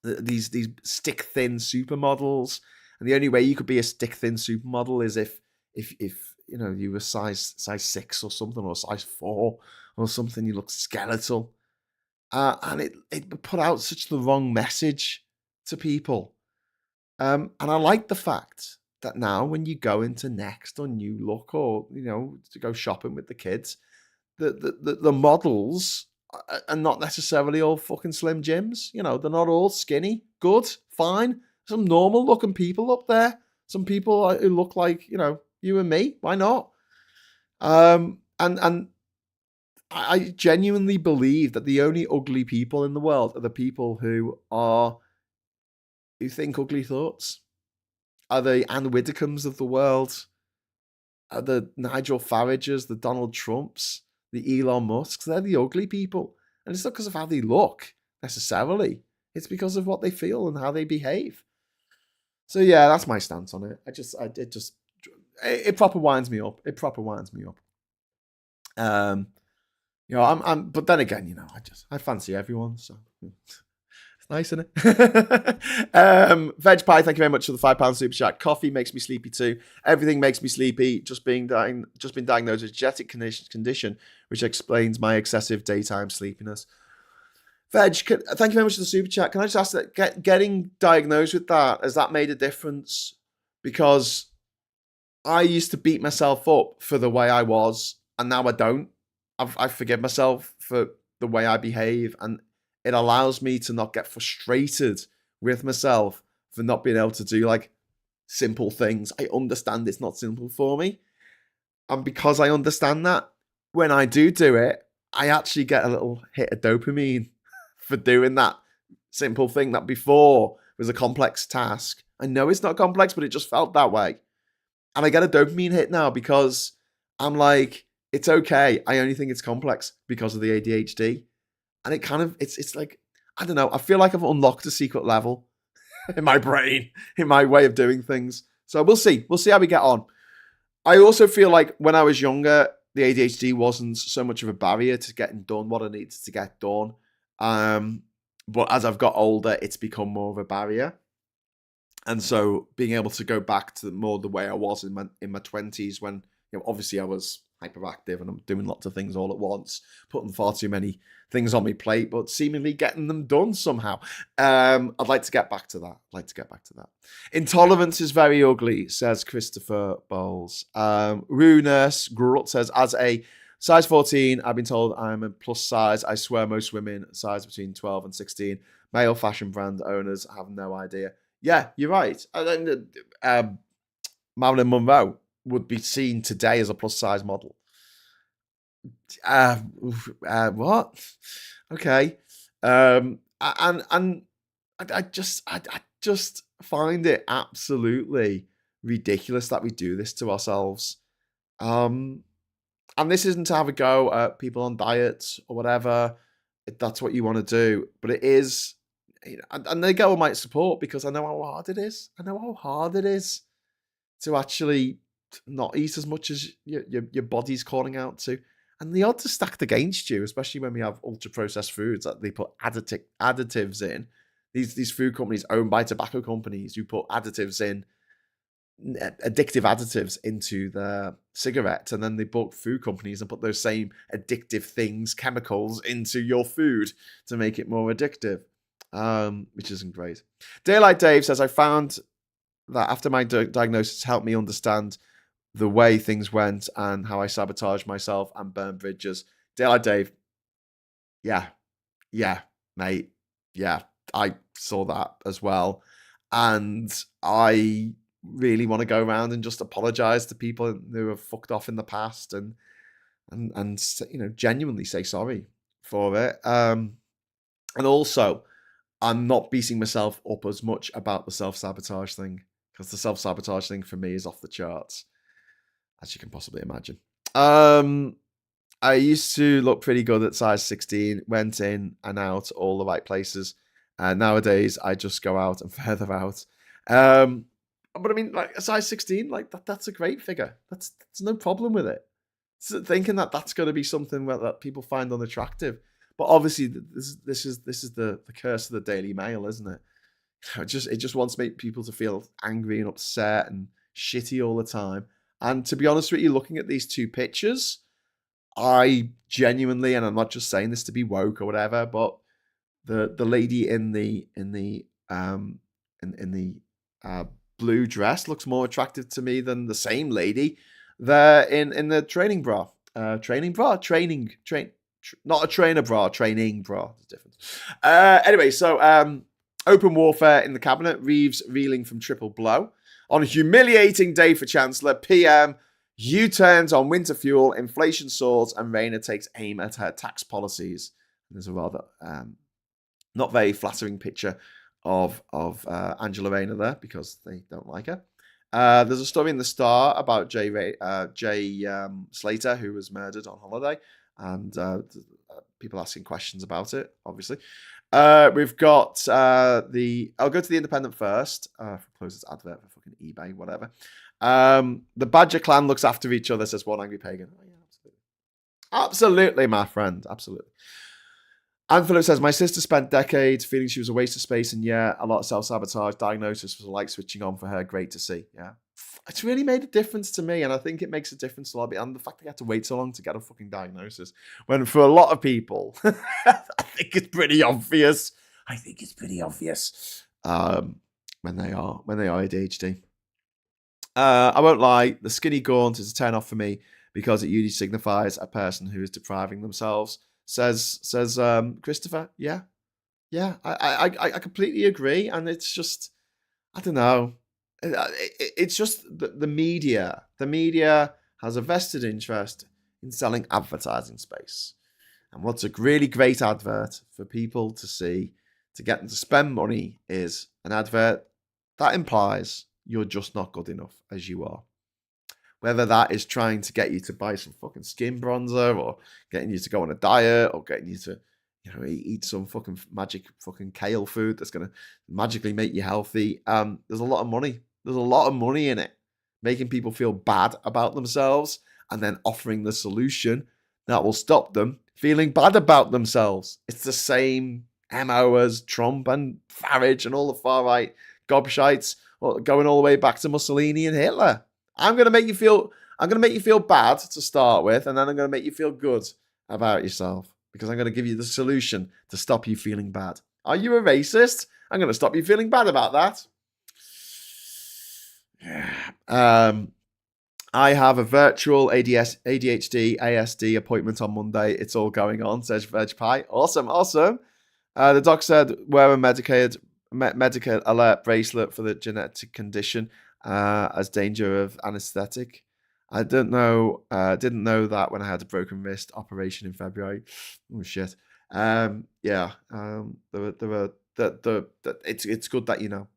these stick thin supermodels, and the only way you could be a stick thin supermodel is if you were size 6 or something, or size 4 or something. You look skeletal, and it put out such the wrong message to people. And I like the fact that now when you go into Next or New Look, or to go shopping with the kids, the models are not necessarily all fucking Slim Jims. They're not all skinny. Good, fine. Some normal looking people up there. Some people who look like you and me. Why not? And I genuinely believe that the only ugly people in the world are the people who think ugly thoughts. Are the Anne Widdecombe's of the world? Are the Nigel Farages, the Donald Trumps, the Elon Musks? They're the ugly people. And it's not because of how they look, necessarily. It's because of what they feel and how they behave. So yeah, that's my stance on it. It proper winds me up. But then again, I fancy everyone, so it's nice, isn't it? Veg Pie, thank you very much for the £5 super chat. Coffee makes me sleepy too. Everything makes me sleepy. Just been diagnosed with a genetic condition, which explains my excessive daytime sleepiness. Veg, thank you very much for the super chat. Can I just ask that getting diagnosed with that, has that made a difference? Because I used to beat myself up for the way I was, and now I don't. I forgive myself for the way I behave, and it allows me to not get frustrated with myself for not being able to do like simple things. I understand it's not simple for me. And because I understand that, when I do it, I actually get a little hit of dopamine for doing that simple thing that before was a complex task. I know it's not complex, but it just felt that way. And I get a dopamine hit now because I'm like, it's okay. I only think it's complex because of the ADHD. And it kind of, it's like, I don't know. I feel like I've unlocked a secret level in my brain, in my way of doing things. So we'll see. We'll see how we get on. I also feel like when I was younger, the ADHD wasn't so much of a barrier to getting done what I needed to get done. But as I've got older, it's become more of a barrier. And so being able to go back to more the way I was in my 20s, when obviously I was hyperactive and I'm doing lots of things all at once, putting far too many things on my plate, but seemingly getting them done somehow. I'd like to get back to that. Intolerance is very ugly, says Christopher Bowles. Rue Nurse Grut says, as a size 14, I've been told I'm a plus size. I swear most women size between 12 and 16. Male fashion brand owners have no idea. Yeah, you're right. Marilyn Monroe would be seen today as a plus size model. What? Okay. And I just find it absolutely ridiculous that we do this to ourselves. And this isn't to have a go at people on diets or whatever, if that's what you want to do, but it is, and they get all my support because I know how hard it is. To actually not eat as much as your body's calling out to. And the odds are stacked against you, especially when we have ultra-processed foods that they put additives in. These food companies owned by tobacco companies who put additives in, addictive additives into their cigarettes, and then they bought food companies and put those same addictive things, chemicals, into your food to make it more addictive, which isn't great. Daylight Dave says, I found that after my diagnosis helped me understand the way things went and how I sabotaged myself and burned bridges. Daylight Dave, yeah, mate, yeah, I saw that as well. And I really want to go around and just apologize to people who have fucked off in the past and genuinely say sorry for it. And also, I'm not beating myself up as much about the self-sabotage thing, because the self-sabotage thing for me is off the charts, as you can possibly imagine. I used to look pretty good at size 16, went in and out all the right places. And nowadays, I just go out and further out. But I mean, like a size 16, like that's a great figure. That's no problem with it. So thinking that that's going to be something that people find unattractive. But obviously, this is the curse of the Daily Mail, isn't it? It just wants to make people to feel angry and upset and shitty all the time. And to be honest with you, looking at these two pictures, I genuinely, and I'm not just saying this to be woke or whatever, but the lady in the blue dress looks more attractive to me than the same lady there in the training bra. Not a trainer bra, training bra. There's a difference. Anyway, so open warfare in the cabinet. Reeves reeling from triple blow. On a humiliating day for Chancellor, PM U-turns on winter fuel, inflation soars, and Rayner takes aim at her tax policies. There's a rather not very flattering picture of Angela Rayner there because they don't like her. There's a story in the Star about Jay Slater, who was murdered on holiday, and people asking questions about it, obviously. We've got I'll go to the Independent first. Close this advert for fucking eBay, whatever. The Badger clan looks after each other, says one angry pagan. Oh, yeah, absolutely. Absolutely, my friend. Absolutely. Anne Phillips says, my sister spent decades feeling she was a waste of space, and yeah, a lot of self-sabotage. Diagnosis was a light switching on for her. Great to see. Yeah. It's really made a difference to me, and I think it makes a difference to a lot of people. And the fact that you had to wait so long to get a fucking diagnosis, when for a lot of people, I think it's pretty obvious. When they are ADHD. I won't lie, the skinny gaunt is a turn off for me because it usually signifies a person who is depriving themselves. Says Christopher. Yeah, I completely agree, and it's just, I don't know. It's just the media. The media has a vested interest in selling advertising space, and what's a really great advert for people to see to get them to spend money is an advert that implies you're just not good enough as you are. Whether that is trying to get you to buy some fucking skin bronzer, or getting you to go on a diet, or getting you to, eat some fucking magic fucking kale food that's going to magically make you healthy. There's a lot of money. There's a lot of money in it, making people feel bad about themselves and then offering the solution that will stop them feeling bad about themselves. It's the same MO as Trump and Farage and all the far-right gobshites going all the way back to Mussolini and Hitler. I'm going to make you feel bad to start with, and then I'm going to make you feel good about yourself because I'm going to give you the solution to stop you feeling bad. Are you a racist? I'm going to stop you feeling bad about that. I have a virtual ADHD, ASD appointment on Monday. It's all going on, says Veg Pie. Awesome. The doc said wear a medical alert bracelet for the genetic condition as danger of anesthetic. I didn't know that when I had a broken wrist operation in February. Oh shit. It's good that you know.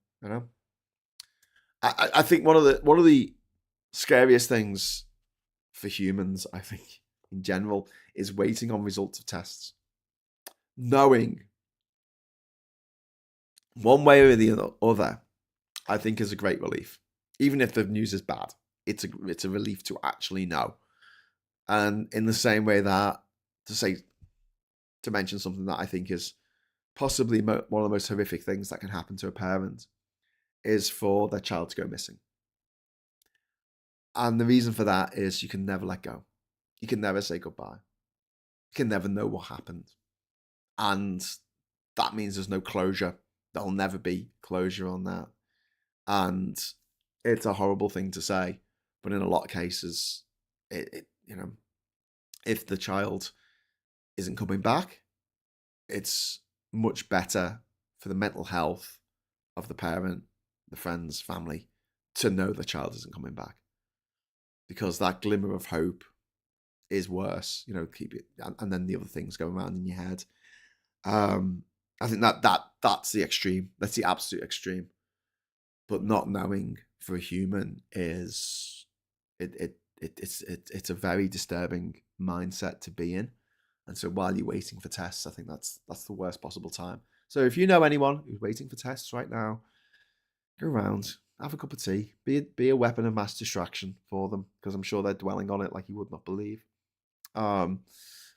I think one of the scariest things for humans, I think, in general, is waiting on results of tests. Knowing one way or the other, I think, is a great relief. Even if the news is bad, it's a relief to actually know. And in the same way that, to mention something that I think is possibly one of the most horrific things that can happen to a parent, is for their child to go missing. And the reason for that is you can never let go. You can never say goodbye. You can never know what happened. And that means there's no closure. There'll never be closure on that. And it's a horrible thing to say, but in a lot of cases, if the child isn't coming back, it's much better for the mental health of the parent, the friends, family, to know the child isn't coming back. Because that glimmer of hope is worse, keep it, and then the other things go around in your head. I think that's the extreme. That's the absolute extreme. But not knowing for a human is it's a very disturbing mindset to be in. And so while you're waiting for tests, I think that's the worst possible time. So if you know anyone who's waiting for tests right now, go around, have a cup of tea, be a weapon of mass distraction for them, because I'm sure they're dwelling on it like you would not believe. But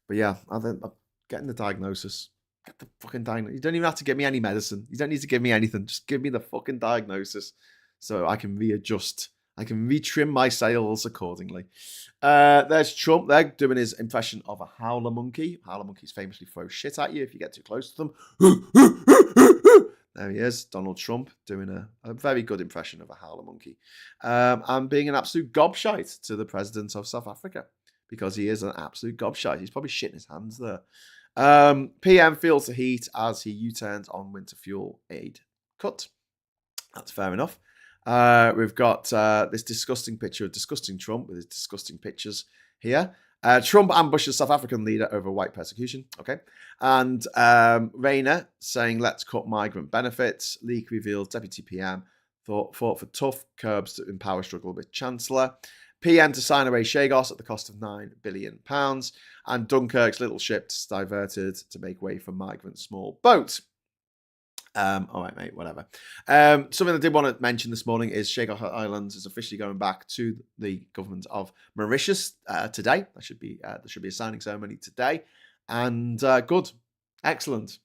yeah, I think getting the diagnosis. Get the fucking diagnosis. You don't even have to give me any medicine. You don't need to give me anything. Just give me the fucking diagnosis so I can readjust. I can retrim my sails accordingly. There's Trump. They're doing his impression of a howler monkey. Howler monkeys famously throw shit at you if you get too close to them. There he is, Donald Trump, doing a very good impression of a howler monkey. And being an absolute gobshite to the president of South Africa, because he is an absolute gobshite. He's probably shitting his hands there. PM feels the heat as he U-turns on winter fuel aid cut. That's fair enough. We've got this disgusting picture of disgusting Trump with his disgusting pictures here. Trump ambushes South African leader over white persecution. Okay. And Rayner saying, let's cut migrant benefits. Leak reveals Deputy PM fought for tough curbs in power struggle with Chancellor. PM to sign away Shaos at the cost of £9 billion. And Dunkirk's little ships diverted to make way for migrant small boat. All right, mate, whatever. Something I did want to mention this morning is Shaos Islands is officially going back to the government of Mauritius today. There should be a signing ceremony today. And good. Excellent.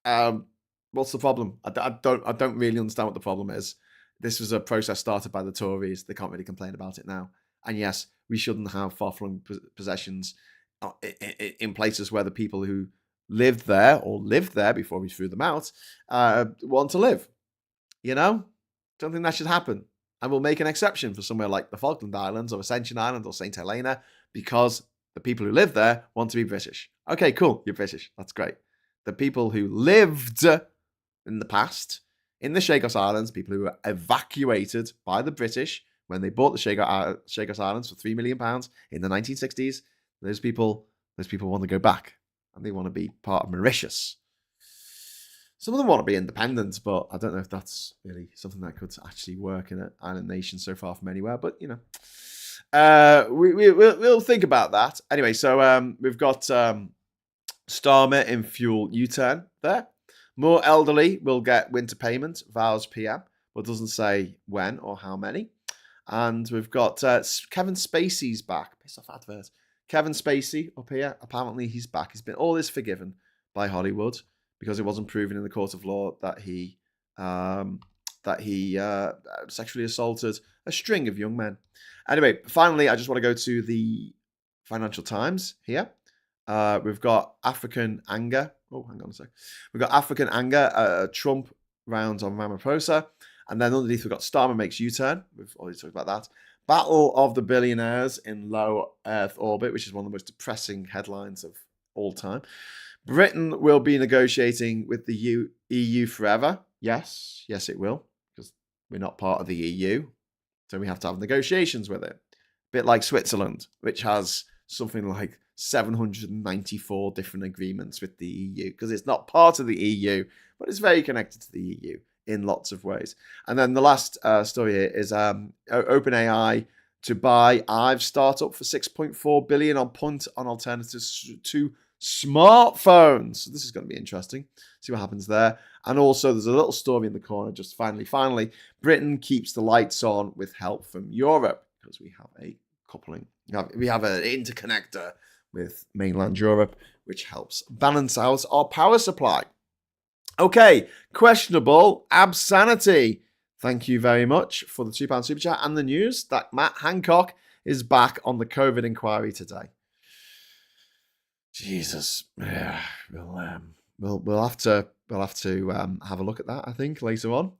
What's the problem? I don't really understand what the problem is. This was a process started by the Tories. They can't really complain about it now. And yes, we shouldn't have far-flung possessions in places where the people who lived there before we threw them out want to live. Don't think that should happen. And we'll make an exception for somewhere like the Falkland Islands or Ascension Island or St. Helena because the people who live there want to be British. Okay, cool. You're British. That's great. The people who lived in the past in the Shaos Islands, people who were evacuated by the British when they bought the Shaos Islands for £3 million in the 1960s, those people want to go back and they want to be part of Mauritius. Some of them want to be independent, but I don't know if that's really something that could actually work in an island nation so far from anywhere. But we'll think about that anyway. So we've got Starmer in fuel U-turn there. More elderly will get winter payment, vows PM, but doesn't say when or how many. And we've got Kevin Spacey's back. Piss off advert. Kevin Spacey up here. Apparently he's back. He's been all this forgiven by Hollywood because it wasn't proven in the court of law that he sexually assaulted a string of young men. Anyway, finally, I just want to go to the Financial Times here. We've got African anger. Oh, hang on a sec. We've got African anger. Trump rounds on Ramaphosa. And then underneath, we've got Starmer makes U-turn. We've already talked about that. Battle of the billionaires in low Earth orbit, which is one of the most depressing headlines of all time. Britain will be negotiating with the EU forever. Yes, it will, because we're not part of the EU. So we have to have negotiations with it. A bit like Switzerland, which has something like 794 different agreements with the EU, because it's not part of the EU, but it's very connected to the EU in lots of ways. And then the last story here is OpenAI to buy Ive startup for $6.4 billion on punt on alternatives to smartphones. So this is going to be interesting. See what happens there. And also there's a little story in the corner. Just finally, Britain keeps the lights on with help from Europe, because we have a coupling. We have an interconnector with mainland Europe, which helps balance out our power supply. Okay, questionable absanity. Thank you very much for the £2 super chat and the news that Matt Hancock is back on the COVID inquiry today. Jesus, yeah, we'll have to have a look at that, I think, later on.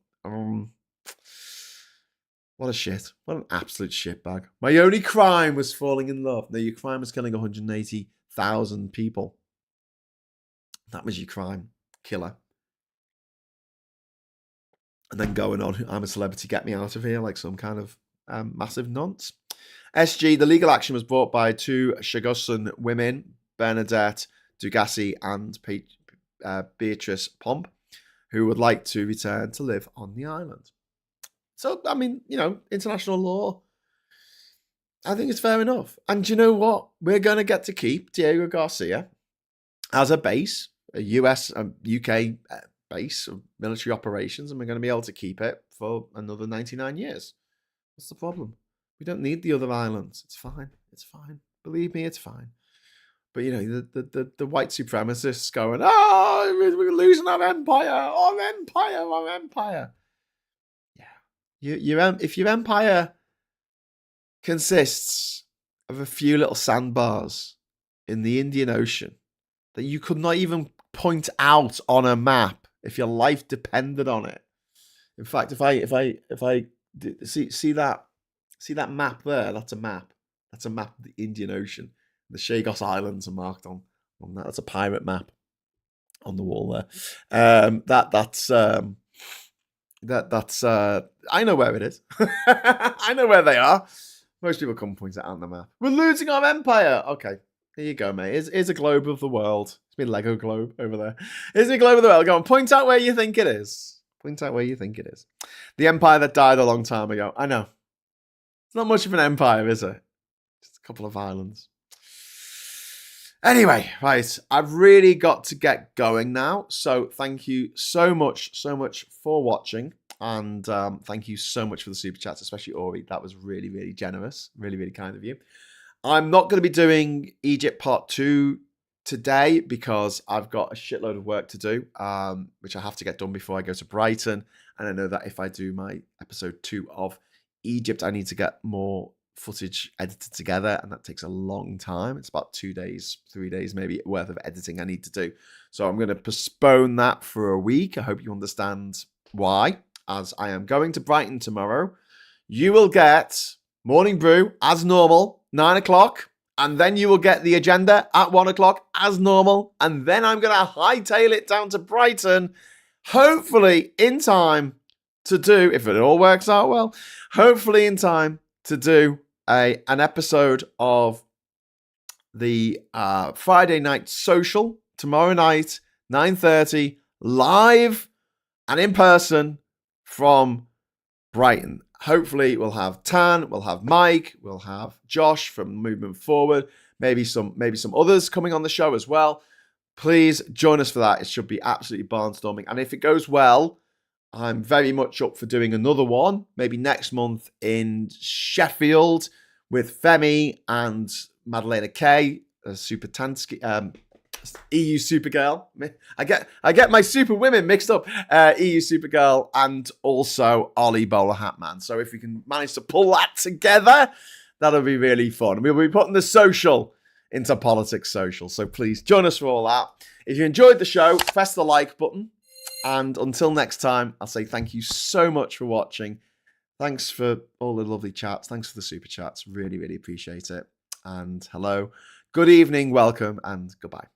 What a shit! What an absolute shitbag. My only crime was falling in love. No, your crime was killing 180,000 people. That was your crime, killer. And then going on, I'm a celebrity, get me out of here, like some kind of massive nonce. SG, the legal action was brought by two Chagosan women, Bernadette Dugassi and Beatrice Pomp, who would like to return to live on the island. So, I mean, international law, I think it's fair enough. And do you know what? We're going to get to keep Diego Garcia as a base, a US, UK base of military operations, and we're going to be able to keep it for another 99 years. What's the problem? We don't need the other islands. It's fine. It's fine. Believe me, it's fine. But, the white supremacists going, we're losing our empire, our empire, our empire. Yeah. If your empire consists of a few little sandbars in the Indian Ocean that you could not even point out on a map if your life depended on it. In fact, if I see that map there, that's a map. That's a map of the Indian Ocean. The Chagos Islands are marked on that. That's a pirate map on the wall there. That's I know where it is. I know where they are. Most people come point it out on the map. We're losing our empire. Okay, here you go, mate. Here's a globe of the world. It's been Lego globe over there. Here's a globe of the world. Go on, point out where you think it is. Point out where you think it is. The empire that died a long time ago. I know. It's not much of an empire, is it? Just a couple of islands. Anyway, right, I've really got to get going now. So thank you so much for watching. And thank you so much for the super chats, especially Ori. That was really, really generous. Really, really kind of you. I'm not going to be doing Egypt Part 2 today because I've got a shitload of work to do, which I have to get done before I go to Brighton. And I know that if I do my episode 2 of Egypt, I need to get more footage edited together, and that takes a long time. It's about 2 days, 3 days maybe worth of editing I need to do. So I'm going to postpone that for a week. I hope you understand why, as I am going to Brighton tomorrow. You will get Morning Brew as normal, 9 o'clock, and then you will get the agenda at 1 o'clock as normal, and then I'm going to hightail it down to Brighton, hopefully in time to do, if it all works out well, hopefully in time to do an episode of the Friday night social tomorrow night, 9:30, live and in person from Brighton. Hopefully we'll have Tan, we'll have Mike, we'll have Josh from Movement Forward, maybe some others coming on the show as well. Please join us for that. It should be absolutely barnstorming. And if it goes well, I'm very much up for doing another one, maybe next month in Sheffield with Femi and Madalena Kay, Supertansky, EU Supergirl. I get my super women mixed up. EU Supergirl and also Ollie Bowler Hatman. So if we can manage to pull that together, that'll be really fun. We'll be putting the social into Politics Social. So please join us for all that. If you enjoyed the show, press the like button. And until next time, I'll say thank you so much for watching. Thanks for all the lovely chats. Thanks for the super chats. Really, really appreciate it. And hello, good evening, welcome, and goodbye.